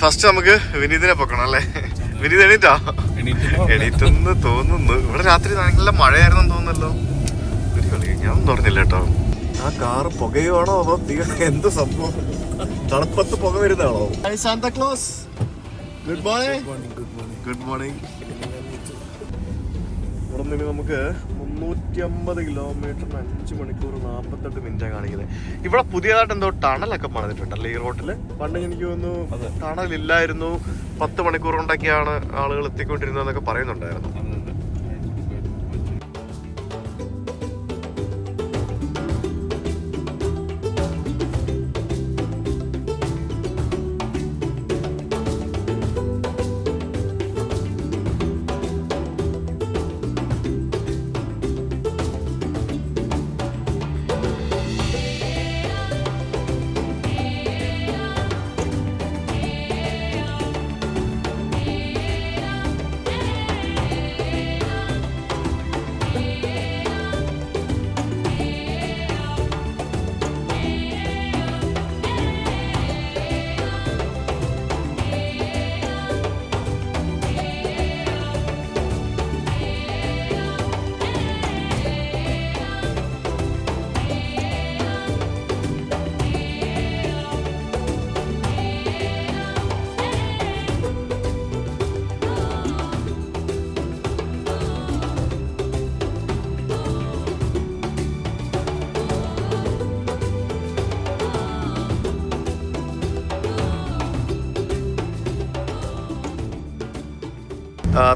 ഫസ്റ്റ് നമുക്ക് വിനീതിനെ പൊക്കണം അല്ലേ? വിനീത് എണീറ്റാ? എണീറ്റെന്ന് തോന്നുന്നു. ഇവിടെ രാത്രി നല്ല മഴയായിരുന്നെന്ന് തോന്നുന്നല്ലോ. ഞാനൊന്നും പറഞ്ഞില്ല കേട്ടോ. ആ കാറ് പുകയുവാണോ അതോ എന്ത് സംഭവം? തണുപ്പത്ത് പുക വരുന്നതാണോ? Santa Claus, good morning. Good morning. ഇവിടെ നിന്ന് നമുക്ക് 350 കിലോമീറ്ററിന് 5 മണിക്കൂർ 48 മിനിറ്റാണ് കാണിക്കുന്നത്. ഇവിടെ പുതിയതായിട്ട് എന്തോ ടണലൊക്കെ പണിതിട്ടുണ്ടല്ലേ ഈ റോട്ടില്? പണ്ട് എനിക്ക് തോന്നുന്നു ടണലില്ലായിരുന്നു, 10 മണിക്കൂർ കൊണ്ടൊക്കെയാണ് ആളുകൾ എത്തിക്കൊണ്ടിരുന്നതെന്നൊക്കെ പറയുന്നുണ്ടായിരുന്നു.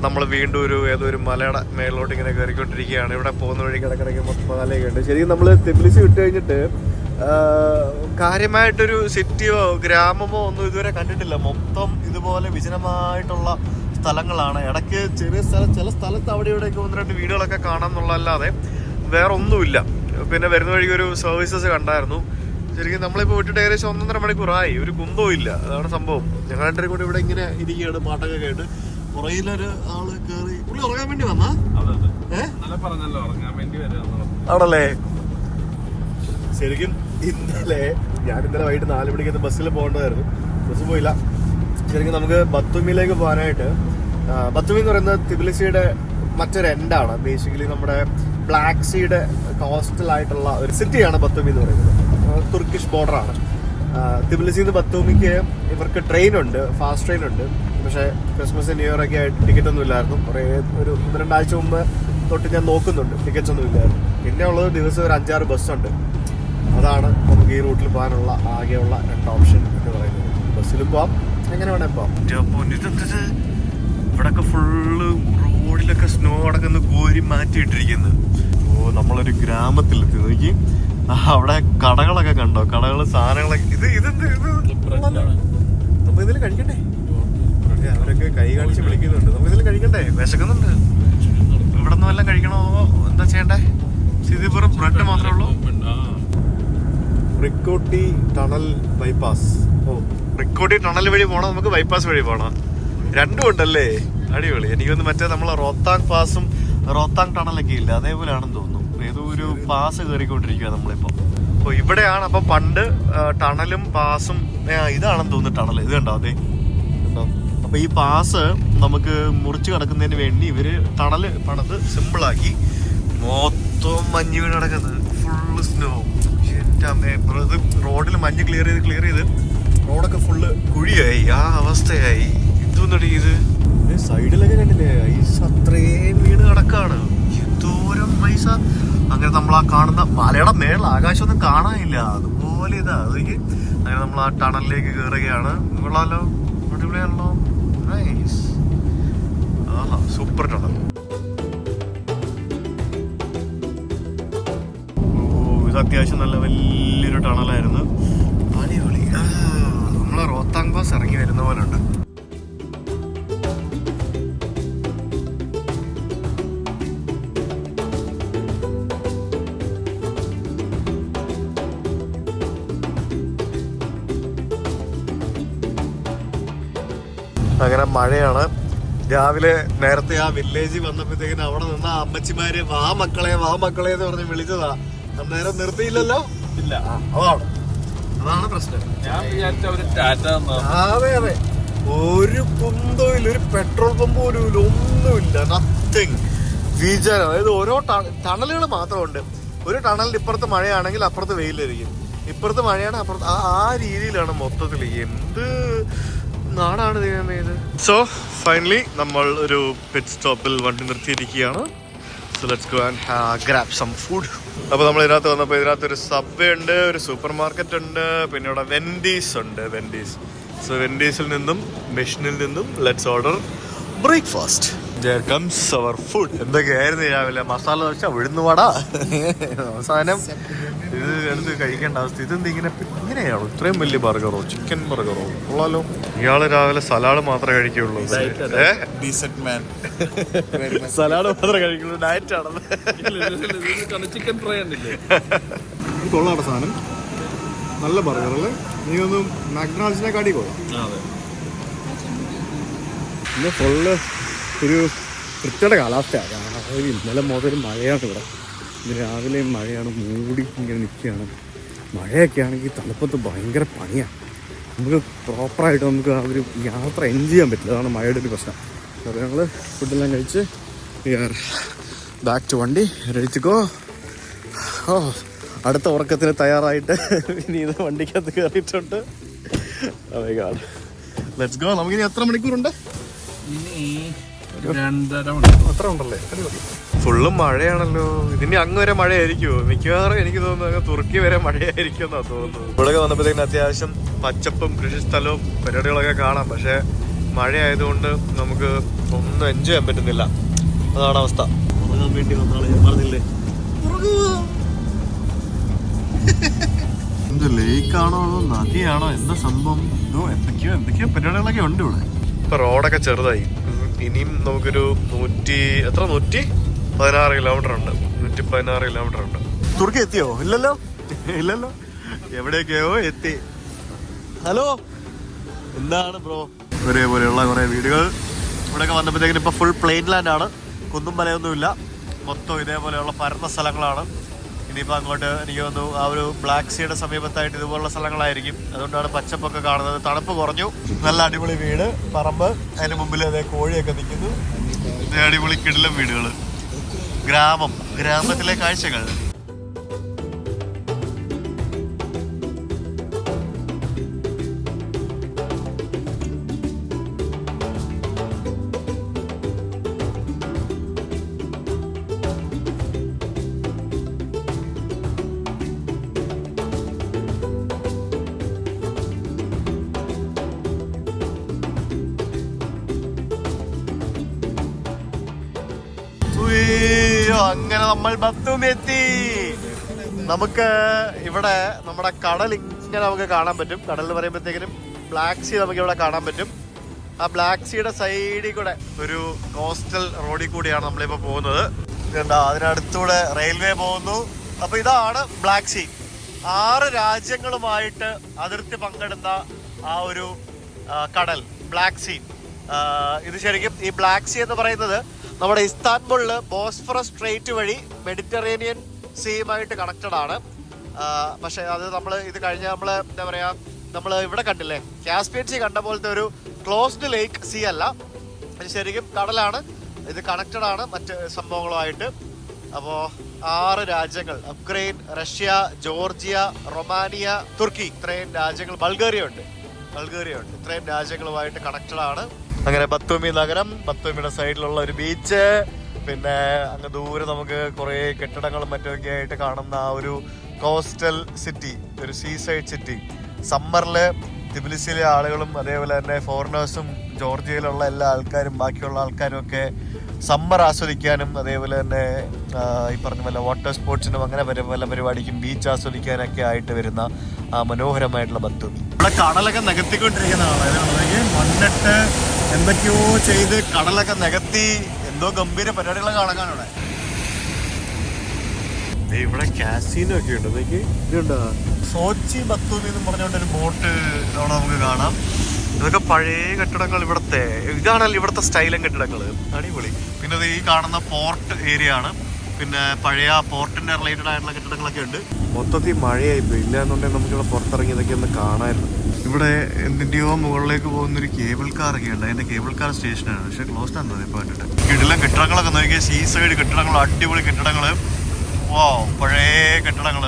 നമ്മൾ വീണ്ടും ഏതോ ഒരു മലയുടെ മേളിലോട്ട് ഇങ്ങനെ കയറിക്കൊണ്ടിരിക്കുകയാണ്. ഇവിടെ പോകുന്ന വഴി കിടക്കിടയ്ക്ക് മലയൊക്കെ ഉണ്ട്. ശരിക്കും നമ്മൾ തിബിലിസി വിട്ട് കഴിഞ്ഞിട്ട് കാര്യമായിട്ടൊരു സിറ്റിയോ ഗ്രാമമോ ഒന്നും ഇതുവരെ കണ്ടിട്ടില്ല. മൊത്തം ഇതുപോലെ വിജനമായിട്ടുള്ള സ്ഥലങ്ങളാണ്. ഇടയ്ക്ക് ചെറിയ ചില സ്ഥലത്ത് അവിടെ ഇവിടെയൊക്കെ 1-2 വീടുകളൊക്കെ കാണാമെന്നുള്ളതല്ലാതെ വേറെ ഒന്നുമില്ല. പിന്നെ വരുന്ന വഴി ഒരു സർവീസസ് കണ്ടായിരുന്നു. ശരിക്കും നമ്മളിപ്പോൾ വിട്ടിട്ട് ഏകദേശം 1.5 മണിക്കൂറായി. ഒരു കുന്തവും ഇല്ല, അതാണ് സംഭവം. ഞങ്ങളുടെ കൂടെ ഇവിടെ ഇങ്ങനെ ഇരിക്കുകയാണ്, പാട്ടൊക്കെ കേട്ട്. പുറയിലൊരു ആള് കേറി. പുള്ളി ഉറങ്ങാൻ വേണ്ടി വന്നാ? ആണല്ലേ? ശരിക്കും ഞാനിന്നലെ വൈകിട്ട് 4 മണിക്ക് ബസ്സിൽ പോകേണ്ടതായിരുന്നു. ബസ് പോയില്ല. ശരിക്കും നമുക്ക് ബത്തൂമിയിലേക്ക് പോകാനായിട്ട്, ബത്തൂമി എന്ന് പറയുന്നത് തിബിലിസിയുടെ മറ്റൊരു എൻഡാണ്. ബേസിക്കലി നമ്മുടെ ബ്ലാക്ക് സീയുടെ കോസ്റ്റലായിട്ടുള്ള ഒരു സിറ്റിയാണ് ബത്തൂമി എന്ന് പറയുന്നത്. തുർക്കിഷ് ബോർഡറാണ്. തിബിലിസിന്ന് ബത്തൂമിക്ക് ഇവർക്ക് ട്രെയിൻ ഉണ്ട്, ഫാസ്റ്റ് ട്രെയിൻ ഉണ്ട്. പക്ഷേ ക്രിസ്മസ് ന്യൂ ഇയർ ഒക്കെ ആയിട്ട് ടിക്കറ്റ് ഒന്നും ഇല്ലായിരുന്നു. ഒരു 1-2 ആഴ്ച മുമ്പ് തൊട്ട് ഞാൻ നോക്കുന്നുണ്ട്, ടിക്കറ്റ്സ് ഒന്നും ഇല്ലായിരുന്നു. പിന്നെ ഉള്ളത് ദിവസം ഒരു 5-6 ബസ്സുണ്ട്. അതാണ് നമുക്ക് ഈ റൂട്ടിൽ പോകാനുള്ള ആകെയുള്ള 2 ഓപ്ഷൻ എന്ന് പറയുന്നത്. ബസ്സിലും പോവാം, എങ്ങനെ വേണേ പോവാം. ഇവിടൊക്കെ ഫുള്ള് റോഡിലൊക്കെ സ്നോ അടക്കം കോരി മാറ്റിയിട്ടിരിക്കുന്നത്. നമ്മളൊരു ഗ്രാമത്തിലെത്തി. നോക്കി, അവിടെ കടകളൊക്കെ കണ്ടോ? കടകൾ, സാധനങ്ങളൊക്കെ. നമുക്ക് ഇതിൽ കഴിക്കണ്ടേ? അവരൊക്കെ കൈ കാണിച്ച് വിളിക്കുന്നുണ്ട്. നമുക്ക് ഇതിൽ കഴിക്കണ്ടേ? വിശക്കുന്നുണ്ട്. ഇവിടെ നിന്ന് വല്ലതും കഴിക്കണോ? എന്താ ചെയ്യണ്ടേ? ഇതിപ്പുറം ബ്രെഡ് മാത്രമേ ഉള്ളൂ. റിക്കോട്ടി ടണൽ ബൈപ്പാസ്. റിക്കോട്ടി ടണൽ വഴി പോണോ നമുക്ക് ബൈപ്പാസ് വഴി പോണോ? രണ്ടും ഉണ്ടല്ലേ? അടിപൊളി. എനിക്കൊന്ന് മറ്റേ നമ്മളെ റോത്താങ് പാസും റോത്താങ് ടണലൊക്കെ ഇല്ല, അതേപോലെയാണെന്ന് തോന്നുന്നു. ഏതോ ഒരു പാസ് കയറിക്കൊണ്ടിരിക്കുക നമ്മളിപ്പോ. അപ്പോൾ ഇവിടെയാണ്. അപ്പൊ പണ്ട് ടണലും പാസും ഇതാണെന്ന് തോന്നുന്നു ടണൽ. ഇത് കണ്ടോ? അതെ, കണ്ടോ? അപ്പൊ ഈ പാസ് നമുക്ക് മുറിച്ച് കടക്കുന്നതിന് വേണ്ടി ഇവര് ടണല് പണിത് സിമ്പിളാക്കി. മൊത്തം മൊത്തം മഞ്ഞ് വീണ് കിടക്കുന്നത്, ഫുള്ള് സ്നോ. എൻ്റെ അമ്മേ, ഇത് റോഡിൽ മഞ്ഞ് ക്ലിയർ ചെയ്ത് റോഡൊക്കെ ഫുള്ള് കുഴിയായി, ആ അവസ്ഥയായി. എന്തോന്നടി ഇത്, സൈഡിലൊക്കെ കണ്ടില്ലേ ഐസ് അത്രയും വീണ് കിടക്കാണ്, എന്തോരം ഐസ. അങ്ങനെ നമ്മൾ ആ കാണുന്ന മലയുടെ മേളിൽ ആകാശമൊന്നും കാണാനില്ല, അതുപോലെ ഇതാ. അതൊക്കെ അങ്ങനെ നമ്മൾ ആ ടണലിലേക്ക് കയറുകയാണ്. കൊള്ളാമല്ലോ, അടിപൊളിയാണല്ലോ, നൈസ്. ആഹാ, സൂപ്പർ ടണൽ. ഇത് അത്യാവശ്യം നല്ല വലിയൊരു ടണലായിരുന്നു, അടിപൊളി. നമ്മളെ റോത്താങ് പാസ് ഇറങ്ങി വരുന്ന പോലെ ഉണ്ട്. അങ്ങനെ മഴയാണ്. രാവിലെ നേരത്തെ ആ വില്ലേജിൽ വന്നപ്പോഴത്തേക്കിന് അവിടെ നിന്ന് ആ അമ്മച്ചിമാര് വാ മക്കളെ എന്ന് പറഞ്ഞ് വിളിച്ചതാ. അന്നേരം നിർത്തിയില്ലല്ലോ. ഇല്ല, അതാണ് പ്രശ്നം. ഞാൻ വിചാരിച്ച ഒരു ടാറ്റ. അതെ, ഒരു കുന്തവും ഇല്ല, ഒരു പെട്രോൾ പമ്പ് പോലും ഇല്ല, ഒന്നുമില്ല, നത്തിങ്. വിചാരം, അതായത് ഓരോ ടണലുകൾ മാത്രമുണ്ട്. ഒരു ടണലിൽ ഇപ്പുറത്ത് മഴയാണെങ്കിൽ അപ്പുറത്ത് വെയിലായിരിക്കും, ഇപ്പുറത്ത് മഴയാണ് അപ്പുറത്ത്, ആ രീതിയിലാണ് മൊത്തത്തിൽ. എന്ത് നാടാണ് ദൈവമേ ഇത്. സോ ഫൈനലി നമ്മൾ ഒരു പിറ്റ് സ്റ്റോപ്പിൽ വണ്ടി നിർത്തിയിരിക്കുകയാണ്. So let's go and grab some food. അപ്പോൾ നമ്മൾ ഇതിനകത്ത് വന്നപ്പോൾ ഇതിനകത്ത് ഒരു സബ്വേ ഉണ്ട്, ഒരു സൂപ്പർ മാർക്കറ്റ് ഉണ്ട്, പിന്നെ ഇവിടെ വെൻഡീസ് ഉണ്ട്. സോ വെൻഡീസിൽ നിന്നും മെഷീനിൽ നിന്നും let's order breakfast. There comes our food. എന്തൊക്കെയായിരുന്നു രാവിലെ? മസാല ദോശ, ഉഴുന്നുവട, അവസാനം ഇത് എടുത്ത് കഴിക്കേണ്ട അവസ്ഥ. ഇതെന്ത് ഇങ്ങനെയാണോ? ഇത്രയും വലിയ ബർഗറോ, ചിക്കൻ ബർഗറോ? കൊള്ളാലോ. ഇയാള് രാവിലെ സലാഡ് മാത്രമേ കഴിക്കുള്ളൂ. സലാഡ് മാത്രമേ കഴിക്കുള്ളൂ, ഡയറ്റ് ആണത്. ചിക്കൻ ഫ്രൈ ഉണ്ടല്ലേ, കൊള്ളാടെ സാധനം, നല്ല ബർഗറല്ലേ. നീ ഒന്നും മാക്ഡൊണാൾഡ്സിനെ കാട്ടി കൊള്ളാം. ഇന്ന് ഫുള്ള് ഒരു കൃത്യയുടെ കാലാവസ്ഥയാണ്. ഇന്നലെ മുതൽ മഴയാണ് ഇവിടെ. ഇന്ന് രാവിലെയും മഴയാണ്, മൂടി ഇങ്ങനെ നിൽക്കുകയാണ്. മഴയൊക്കെ ആണെങ്കിൽ തണുപ്പത്ത് ഭയങ്കര പണിയാണ്. നമുക്ക് പ്രോപ്പറായിട്ട് നമുക്ക് ആ ഒരു യാത്ര എൻജോയ് ചെയ്യാൻ പറ്റില്ല. അതാണ് മഴയുടെ ഒരു പ്രശ്നം. അപ്പോൾ ഞങ്ങൾ ഫുഡെല്ലാം കഴിച്ച് ബാക്ക് ടു വണ്ടി, റെഡി ടു ഗോ. അടുത്ത ഉറക്കത്തിന് തയ്യാറായിട്ട് ഇനി ഇത് വണ്ടിക്കകത്ത് കയറിയിട്ടുണ്ട്. Let's go. നമുക്കിനി എത്ര മണിക്കൂറുണ്ട്? അത്ര ഉണ്ടല്ലേ? ഫുള്ള് മഴയാണല്ലോ. ഇതിന്റെ അങ്ങ് വരെ മഴയായിരിക്കുമോ? മിക്കവാറും എനിക്ക് തോന്നുന്നു തുർക്കി വരെ മഴയായിരിക്കും എന്നാ തോന്നുന്നു. ഇവിടെ വന്നപ്പോഴത്തേക്കും അത്യാവശ്യം പച്ചപ്പും കൃഷിസ്ഥലവും പരിപാടികളൊക്കെ കാണാം. പക്ഷെ മഴ ആയതുകൊണ്ട് നമുക്ക് ഒന്നും എൻജോയ് ചെയ്യാൻ പറ്റുന്നില്ല. അതാണ് അവസ്ഥ. വേണ്ടി പറഞ്ഞില്ലേ, എന്ത് ലേക്കാണോ അതോ നദിയാണോ എന്താ സംഭവം? എന്തൊക്കെയോ പരിപാടികളൊക്കെ ഉണ്ട് ഇവിടെ. ഇപ്പൊ റോഡൊക്കെ ചെറുതായി. ഇനിയും നമുക്കൊരു 116 കിലോമീറ്റർ ഉണ്ട്. 116 കിലോമീറ്റർ ഉണ്ട്. തുർക്കി എത്തിയോ? ഇല്ലല്ലോ. എവിടേക്കോ എത്തി. ഹലോ, എന്താണ് ബ്രോ? ഒരേപോലെയുള്ള കുറെ വീടുകൾ. ഇവിടെയൊക്കെ വന്നപ്പോഴത്തേക്കിനും ഇപ്പൊ ഫുൾ പ്ലെയിൻ ലാൻഡ് ആണ്. കുന്നും മലയൊന്നുമില്ല, മൊത്തം ഇതേപോലെയുള്ള പരന്ന സ്ഥലങ്ങളാണ്. ഇനിയിപ്പോൾ അങ്ങോട്ട് എനിക്ക് തോന്നുന്നു ആ ഒരു ബ്ലാക്ക് സീയുടെ സമീപത്തായിട്ട് ഇതുപോലുള്ള സ്ഥലങ്ങളായിരിക്കും. അതുകൊണ്ടാണ് പച്ചപ്പൊക്കെ കാണുന്നത്. തണുപ്പ് കുറഞ്ഞു, നല്ല അടിപൊളി വീട്, പറമ്പ്, അതിന് മുമ്പിൽ അതേ കോഴിയൊക്കെ നിൽക്കുന്നു. അടിപൊളി കിടിലം വീടുകൾ, ഗ്രാമത്തിലെ കാഴ്ചകൾ. അങ്ങനെ നമ്മൾ ബത്തും എത്തി. നമുക്ക് ഇവിടെ നമ്മുടെ കടൽ ഇങ്ങനെ നമുക്ക് കാണാൻ പറ്റും. കടൽ എന്ന് പറയുമ്പോഴത്തേക്കിനും ബ്ലാക്ക് സീ നമുക്ക് ഇവിടെ കാണാൻ പറ്റും. ആ ബ്ലാക്ക് സീയുടെ സൈഡിൽ കൂടെ ഒരു കോസ്റ്റൽ റോഡിൽ കൂടിയാണ് നമ്മളിപ്പോൾ പോകുന്നത്. ഇതുണ്ടാ, അതിനടുത്തൂടെ റെയിൽവേ പോകുന്നു. അപ്പൊ ഇതാണ് ബ്ലാക്ക് സീ. 6 രാജ്യങ്ങളുമായിട്ട് അതിർത്തി പങ്കിടുന്ന ആ ഒരു കടൽ, ബ്ലാക്ക് സീ. ഇത് ശരിക്കും ഈ ബ്ലാക്ക് സീ എന്ന് പറയുന്നത് നമ്മുടെ ഇസ്താൻബുളില് ബോസ്ഫറസ് സ്ട്രേറ്റ് വഴി മെഡിറ്ററേനിയൻ സീയുമായിട്ട് കണക്റ്റഡ് ആണ്. പക്ഷെ അത് ഇത് കഴിഞ്ഞ എന്താ പറയാ, നമ്മൾ ഇവിടെ കണ്ടില്ലേ, കാസ്പിയൻ സീ കണ്ട പോലത്തെ ഒരു ക്ലോസ്ഡ് ലേക്ക് സീ അല്ല. ഇത് ശരിക്കും കടലാണ്. ഇത് കണക്റ്റഡ് ആണ് മറ്റ് സംഭവങ്ങളുമായിട്ട്. അപ്പോൾ 6 രാജ്യങ്ങൾ, ഉക്രൈൻ, റഷ്യ, ജോർജിയ, റൊമാനിയ, തുർക്കി, ഇത്രയും രാജ്യങ്ങൾ, ബൾഗേറിയ ഉണ്ട്, ഇത്രയും രാജ്യങ്ങളുമായിട്ട് കണക്റ്റഡ് ആണ്. അങ്ങനെ ബത്തൂമി നഗരം, ബത്തൂമിയുടെ സൈഡിലുള്ള ഒരു ബീച്ച്, പിന്നെ അങ്ങ് ദൂരെ നമുക്ക് കുറേ കെട്ടിടങ്ങളും മറ്റുമൊക്കെ ആയിട്ട് കാണുന്ന ആ ഒരു കോസ്റ്റൽ സിറ്റി, ഒരു സീ സൈഡ് സിറ്റി. സമ്മറില് തിബിലിസിയിലെ ആളുകളും അതേപോലെ തന്നെ ഫോറിനേഴ്സും ജോർജിയയിലുള്ള എല്ലാ ആൾക്കാരും ബാക്കിയുള്ള ആൾക്കാരും ഒക്കെ സമ്മർ ആസ്വദിക്കാനും അതേപോലെ തന്നെ ഈ പറഞ്ഞ പോലെ വാട്ടർ സ്പോർട്സിനും അങ്ങനെ പല പരിപാടിക്കും ബീച്ച് ആസ്വദിക്കാനൊക്കെ ആയിട്ട് വരുന്ന ആ മനോഹരമായിട്ടുള്ള ബത്തൂമി. ഇവിടെ കടലൊക്കെ നികത്തിക്കൊണ്ടിരിക്കുന്നതാണ്. മണ്ണിട്ട് എന്തൊക്കെയോ ചെയ്ത് കടലൊക്കെ നികത്തി എന്തോ ഗംഭീര പരിപാടികളൊക്കെ കാണാനാണ്. ഇവിടെ കാസിനോ ഒക്കെ ഉണ്ട്. ഇതുണ്ടോ സോച്ചി ബത്തൂമി എന്ന് പറഞ്ഞുകൊണ്ടൊരു ബോട്ട് അവിടെ നമുക്ക് കാണാം. ഇതൊക്കെ പഴയ കെട്ടിടങ്ങൾ, ഇതാണല്ലോ ഇവിടുത്തെ സ്റ്റൈലും കെട്ടിടങ്ങൾ, അടിപൊളി. പിന്നെ ഇത് ഈ കാണുന്ന പോർട്ട് ഏരിയ ആണ്. പിന്നെ പഴയ പോർട്ടിന്റെ റിലേറ്റഡ് ആയിട്ടുള്ള കെട്ടിടങ്ങളൊക്കെ ഉണ്ട്. മൊത്തത്തിൽ മഴയായിപ്പോയി. ഇല്ല എന്നുണ്ടെങ്കിൽ നമുക്കിവിടെ പുറത്തിറങ്ങി ഇതൊക്കെ ഒന്ന് കാണാമായിരുന്നു. ഇവിടെ എന്തിൻ്റെയോ മുകളിലേക്ക് പോകുന്നൊരു കേബിൾ കാർ ഒക്കെ ഉണ്ട്. അതിന്റെ കേബിൾ കാർ സ്റ്റേഷനാണ്, പക്ഷെ ക്ലോസ്ഡ് ആണെന്ന് തോന്നുന്നു ഇപ്പോൾ കണ്ടിട്ട്. കിടിലം കെട്ടിടങ്ങളൊക്കെ നോക്കിയാൽ സീ സൈഡ് കെട്ടിടങ്ങൾ, അടിപൊളി കെട്ടിടങ്ങൾ, വാ പഴയ കെട്ടിടങ്ങൾ.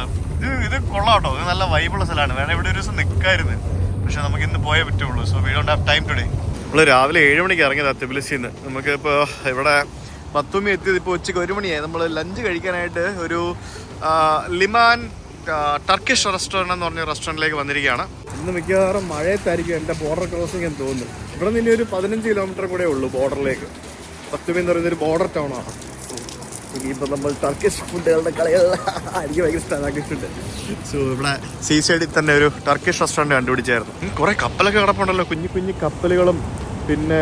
ഇത് കൊള്ളാം കേട്ടോ, ഇത് നല്ല വൈബുള്ള സ്ഥലമാണ്. വേണം ഇവിടെ ഒരു ദിവസം നിൽക്കായിരുന്നു, പക്ഷെ നമുക്ക് ഇന്ന് പോയേ പറ്റുള്ളൂ. So we don't have time today. നമ്മൾ രാവിലെ 7 മണിക്ക് ഇറങ്ങിയതാണ് തിബിലിസിയിൽ നിന്ന്. നമുക്കിപ്പോൾ ഇവിടെ ബത്തൂമി എത്തിയത് ഇപ്പോൾ ഉച്ചയ്ക്ക് 1 മണിയായി. നമ്മൾ ലഞ്ച് കഴിക്കാനായിട്ട് ഒരു ലിമാൻ ടർക്കിഷ് റെസ്റ്റോറൻറ്റ് എന്ന് പറഞ്ഞ റെസ്റ്റോറൻറ്റിലേക്ക് വന്നിരിക്കുകയാണ്. ഇന്ന് മിക്കവാറും മഴയത്തായിരിക്കും എൻ്റെ ബോർഡർ ക്രോസിംഗ് എന്ന് തോന്നുന്നു. ഇവിടെ നിന്ന് ഒരു 15 കിലോമീറ്റർ കൂടെ ഉള്ളൂ ബോർഡറിലേക്ക്. ബത്തൂമി എന്ന് പറയുന്നൊരു ബോർഡർ ടൗണാണ്. ഇനിയിപ്പോൾ നമ്മൾ ടർക്കിഷ് ഫുഡുകളുടെ കളികളിൽ എനിക്ക് ഭയങ്കര ഇഷ്ടമാണ് ടർക്കിഷ് ഫുഡ്. സോ ഇവിടെ സീ സൈഡിൽ തന്നെ ഒരു ടർക്കിഷ് റെസ്റ്റോറൻറ്റ് കണ്ടുപിടിച്ചായിരുന്നു. കുറേ കപ്പലൊക്കെ കിടപ്പുണ്ടല്ലോ, കുഞ്ഞു കുഞ്ഞു കപ്പലുകളും പിന്നെ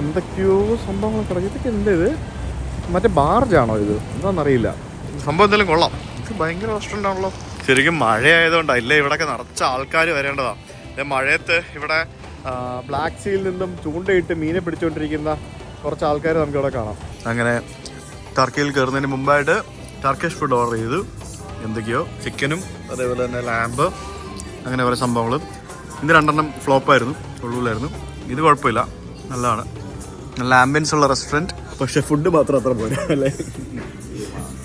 എന്തൊക്കെയോ സംഭവങ്ങളൊക്കെ കിടക്കും. ഇതൊക്കെ എന്താ ഇത്? മറ്റേ ബാർജാണോ ഇത്? എന്താണെന്നറിയില്ല. സംഭവം എന്തായാലും കൊള്ളാം. ഇത് ഭയങ്കര റെസ്റ്റോറൻ്റ് ആണല്ലോ. ശരിക്കും മഴയായതുകൊണ്ടാണ്, ഇല്ല ഇവിടെയൊക്കെ നിറച്ച ആൾക്കാർ വരേണ്ടതാണ്. മഴയത്ത് ഇവിടെ ബ്ലാക്ക് സീയിൽ നിന്നും ചൂണ്ടയിട്ട് മീനെ പിടിച്ചുകൊണ്ടിരിക്കുന്ന കുറച്ച് ആൾക്കാർ നമുക്കിവിടെ കാണാം. അങ്ങനെ ടർക്കിയിൽ കയറുന്നതിന് മുമ്പായിട്ട് ടർക്കിഷ് ഫുഡ് ഓർഡർ ചെയ്തു. എന്തൊക്കെയോ ചിക്കനും അതേപോലെ തന്നെ ലാമ്പ്, അങ്ങനെ കുറേ സംഭവങ്ങൾ. ഇന്ന് 2 ഫ്ലോപ്പായിരുന്നു, കൊള്ളൂലായിരുന്നു. ഇത് കുഴപ്പമില്ല, നല്ലതാണ്. നല്ല ആംബിയൻസ് ഉള്ള റെസ്റ്റോറൻറ്റ്, പക്ഷേ ഫുഡ് മാത്രം അത്ര പോരാ അല്ലേ.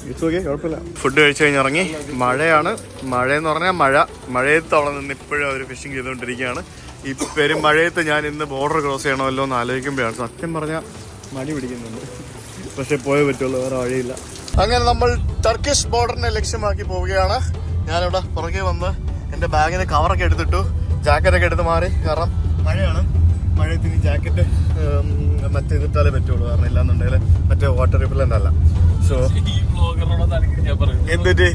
ഇറ്റ്സ് ഓക്കെ, കുഴപ്പമില്ല. ഫുഡ് കഴിച്ച് കഴിഞ്ഞ് ഇറങ്ങി. മഴയാണ്. മഴയെന്ന് പറഞ്ഞാൽ മഴയത്ത് അവിടെ നിന്ന് ഇപ്പോഴും അവർ ഫിഷിങ് ചെയ്തുകൊണ്ടിരിക്കുകയാണ്. ഈ പെരും മഴയത്ത് ഞാൻ ഇന്ന് ബോർഡർ ക്രോസ് ചെയ്യണമല്ലോ എന്ന് ആലോചിക്കുമ്പോഴാണ് സത്യം പറഞ്ഞാൽ മടി പിടിക്കുന്നുണ്ട്. പക്ഷെ പോയേ പറ്റുള്ളൂ, വേറെ വഴിയില്ല. അങ്ങനെ നമ്മൾ ടർക്കിഷ് ബോർഡറിനെ ലക്ഷ്യമാക്കി പോവുകയാണ്. ഞാനിവിടെ പുറകെ വന്ന് എൻ്റെ ബാഗിന് കവറൊക്കെ എടുത്തിട്ടു, ജാക്കറ്റൊക്കെ എടുത്ത് മാറി. കാരണം മഴയാണ്. മഴയത്ത് ഇനി ജാക്കറ്റ് മറ്റേതിട്ടാലേ പറ്റുള്ളൂ, കാരണം ഇല്ലാന്നുണ്ടെങ്കിൽ മറ്റേ വാട്ടർ റിപ്പല്ലൻ്റ് അല്ല. സോ എന്തിട്ട്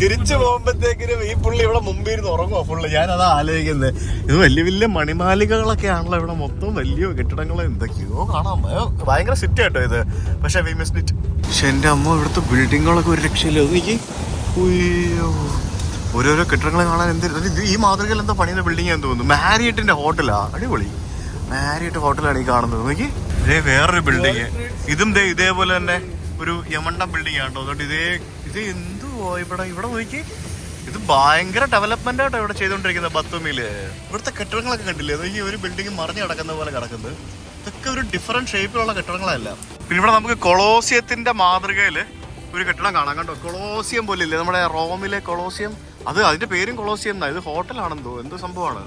തിരിച്ചു പോകുമ്പോഴത്തേക്കിനും ഈ പുള്ളി ഇവിടെ മുമ്പിൽ ഇരുന്ന് ഉറങ്ങുമോ ഫുള്ള്? ഞാനതാ ആലോചിക്കുന്നത്. ഇത് വലിയ വലിയ മണിമാലികകളൊക്കെ ആണല്ലോ ഇവിടെ, മൊത്തം വലിയ കെട്ടിടങ്ങൾ എന്തൊക്കെയോ കാണാം. ഭയങ്കര സിറ്റി ആട്ടോ ഇത്, പക്ഷെ വി മിസ്ഡ് ഇറ്റ്. പക്ഷെ എൻ്റെ അമ്മ ഇവിടുത്തെ ബിൽഡിങ്ങുകളൊക്കെ ഒരു രക്ഷയില്ല. എനിക്ക് ഓരോരോ കെട്ടിടങ്ങൾ കാണാൻ എന്ത് ഈ മാതൃകയിൽ എന്താ പണിയുന്ന ബിൽഡിംഗ് എന്ന് തോന്നുന്നു. മാരിയറ്റിന്റെ ഹോട്ടലാ, അടിപൊളി മാരിയറ്റ് ഹോട്ടലാണ് ഈ കാണുന്നത്. നോക്കി വേറൊരു ബിൽഡിങ്, ഇതും ഇതേപോലെ തന്നെ ഒരു യമണ്ട ബിൽഡിംഗ് ആണോ. അതുകൊണ്ട് ഇത് എന്തുവാ ഇവിടെ നോക്കി. ഇത് ഭയങ്കര ഡെവലപ്മെന്റ് ആട്ടോ ഇവിടെ ചെയ്തുകൊണ്ടിരിക്കുന്നത് ബത്തൂമിയില്. ഇവിടുത്തെ കെട്ടിടങ്ങളൊക്കെ കണ്ടില്ലേ, ഈ ഒരു ബിൽഡിംഗ് മറിഞ്ഞ് കിടക്കുന്ന പോലെ കിടക്കുന്നത്. ഇതൊക്കെ ഒരു ഡിഫറെന്റ് ഷേപ്പിലുള്ള കെട്ടിടങ്ങളല്ല. പിന്നെ ഇവിടെ നമുക്ക് കൊളോസിയത്തിന്റെ മാതൃകയില് ഒരു കെട്ടിടം കാണാം. കണ്ടോ, കൊളോസിയം പോലെ ഇല്ലേ നമ്മുടെ റോമിലെ കൊളോസിയം, അതിന്റെ പേരും കൊളോസിയം എന്നാ. ഇത് ഹോട്ടലാണെന്തോ, എന്തോ സംഭവമാണ്.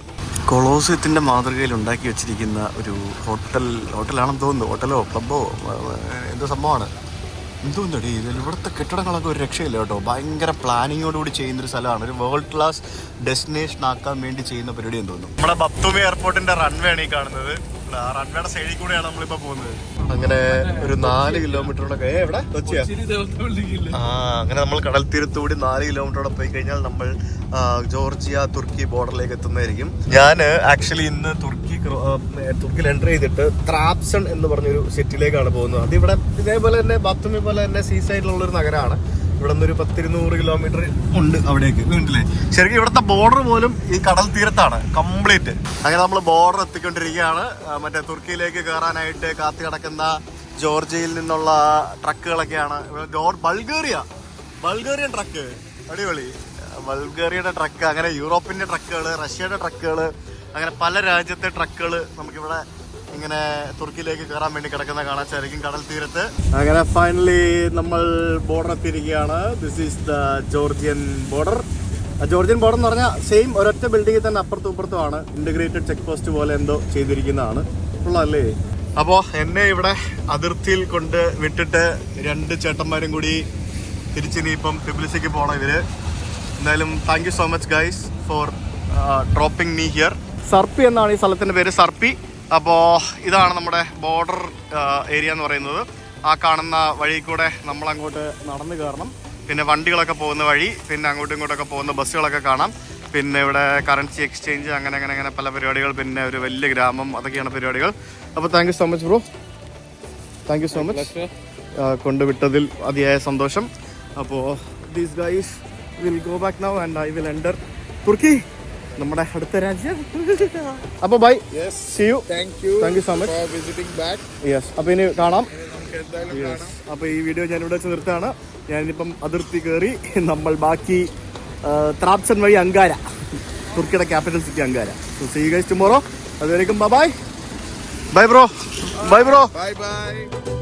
കൊളോസിയത്തിന്റെ മാതൃകയിൽ ഉണ്ടാക്കി വെച്ചിരിക്കുന്ന ഒരു ഹോട്ടലാണെന്ന് തോന്നുന്നു. ഹോട്ടലോ ക്ലബോ എന്തോ സംഭവമാണ്. എന്തോന്നടി ഇതിൽ ഇവിടുത്തെ കെട്ടിടങ്ങളൊക്കെ ഒരു രക്ഷയില്ല കേട്ടോ. ഭയങ്കര പ്ലാനിങ്ങോടുകൂടി ചെയ്യുന്നൊരു സ്ഥലമാണ്. ഒരു വേൾഡ് ക്ലാസ് ഡെസ്റ്റിനേഷൻ ആക്കാൻ വേണ്ടി ചെയ്യുന്ന പരിപാടി എന്ന് തോന്നുന്നു. നമ്മുടെ ബത്തൂമി എയർപോർട്ടിന്റെ റൺവേ ആണ് ഈ കാണുന്നത്. ആ റൺവേയുടെ സൈഡിൽ കൂടെയാണ് നമ്മളിപ്പോ പോകുന്നത്. അങ്ങനെ ഒരു 4 കിലോമീറ്ററോടെ എവിടെ കൊച്ചിയാ അങ്ങനെ നമ്മൾ കടൽ തീരത്തുകൂടി 4 കിലോമീറ്ററോടെ പോയി കഴിഞ്ഞാൽ നമ്മൾ ജോർജിയ തുർക്കി ബോർഡറിലേക്ക് എത്തുന്നതായിരിക്കും. ഞാൻ ആക്ച്വലി ഇന്ന് തുർക്കിയിൽ എൻ്റർ ചെയ്തിട്ട് ത്രാബ്സൺ എന്ന് പറഞ്ഞൊരു സിറ്റിയിലേക്കാണ് പോകുന്നത്. അതിവിടെ ഇതേപോലെ തന്നെ ബത്തൂമി പോലെ തന്നെ സീ സൈഡിലുള്ളൊരു നഗരമാണ്. ഇവിടെ നിന്ന് ഒരു 10-200 കിലോമീറ്റർ ഉണ്ട് അവിടേക്ക്. വീട്ടിലെ ശരിക്കും ഇവിടുത്തെ ബോർഡർ പോലും ഈ കടൽ തീരത്താണ് കംപ്ലീറ്റ്. അങ്ങനെ നമ്മൾ ബോർഡർ എത്തിക്കൊണ്ടിരിക്കുകയാണ്. മറ്റേ തുർക്കിയിലേക്ക് കയറാനായിട്ട് കാത്തു കിടക്കുന്ന ജോർജിയയിൽ നിന്നുള്ള ട്രക്കുകളൊക്കെയാണ്. ബൾഗേറിയൻ ട്രക്ക്, അടിപൊളി. ബൾഗേറിയയുടെ ട്രക്ക്, അങ്ങനെ യൂറോപ്പിന്റെ ട്രക്കുകൾ, റഷ്യയുടെ ട്രക്കുകൾ, അങ്ങനെ പല രാജ്യത്തെ ട്രക്കുകൾ നമുക്കിവിടെ ഇങ്ങനെ തുർക്കിയിലേക്ക് കയറാൻ വേണ്ടി കിടക്കുന്ന കാണാച്ചായിരിക്കും കടൽ തീരത്ത്. അങ്ങനെ ഫൈനലി നമ്മൾ ബോർഡർ എത്തിയിരിക്കുകയാണ്. This is the Georgian border. Georgian border എന്ന് പറഞ്ഞാൽ സെയിം ഒരൊറ്റ ബിൽഡിങ്ങിൽ തന്നെ അപ്പുറത്തും ഇപ്പുറത്തുമാണ് ഇന്റഗ്രേറ്റഡ് ചെക്ക് പോസ്റ്റ് പോലെ എന്തോ ചെയ്തിരിക്കുന്നതാണ്. ഉള്ളതല്ലേ? അപ്പോൾ എന്നെ ഇവിടെ അതിർത്തിയിൽ കൊണ്ട് വിട്ടിട്ട് 2 ചേട്ടന്മാരും കൂടി തിരിച്ചിനിയിപ്പം ടിബിലിസിക്ക് പോകണം ഇവര്. എന്തായാലും thank you so much guys for dropping me here. Sarpi എന്നാണ് ഈ സ്ഥലത്തിൻ്റെ പേര്, സർപ്പി. അപ്പോൾ ഇതാണ് നമ്മുടെ ബോർഡർ ഏരിയ എന്ന് പറയുന്നത്. ആ കാണുന്ന വഴി കൂടെ നമ്മളങ്ങോട്ട് നടന്നു കയറണം. പിന്നെ വണ്ടികളൊക്കെ പോകുന്ന വഴി, പിന്നെ അങ്ങോട്ടും ഇങ്ങോട്ടൊക്കെ പോകുന്ന ബസ്സുകളൊക്കെ കാണാം. പിന്നെ ഇവിടെ കറൻസി എക്സ്ചേഞ്ച്, അങ്ങനെ പല പരിപാടികൾ. പിന്നെ ഒരു വലിയ ഗ്രാമം, അതൊക്കെയാണ് പരിപാടികൾ. അപ്പോൾ thank you so much bro, thank you so much. കൊണ്ടുവിട്ടതിൽ അതിയായ സന്തോഷം. അപ്പോൾ these guys will go back now and I will enter തുർക്കി, നമ്മുടെ അടുത്ത രാജ്യം. അപ്പോൾ bye, see you, thank you so much for visiting back. Yes, അപ്പോൾ ഇനി കാണാം. അപ്പോൾ ഈ വീഡിയോ ഞാൻ ഇവിടെ വെച്ച് നിർത്താണ്. ഞാനിപ്പം അതിർത്തി കയറി നമ്മൾ ബാക്കി ത്രാപ്സൺ വഴി അങ്കാര, തുർക്കിയുടെ capital city Ankara. So see you guys tomorrow. അതുവരേക്കും bye bye bro, bye bro, bye by.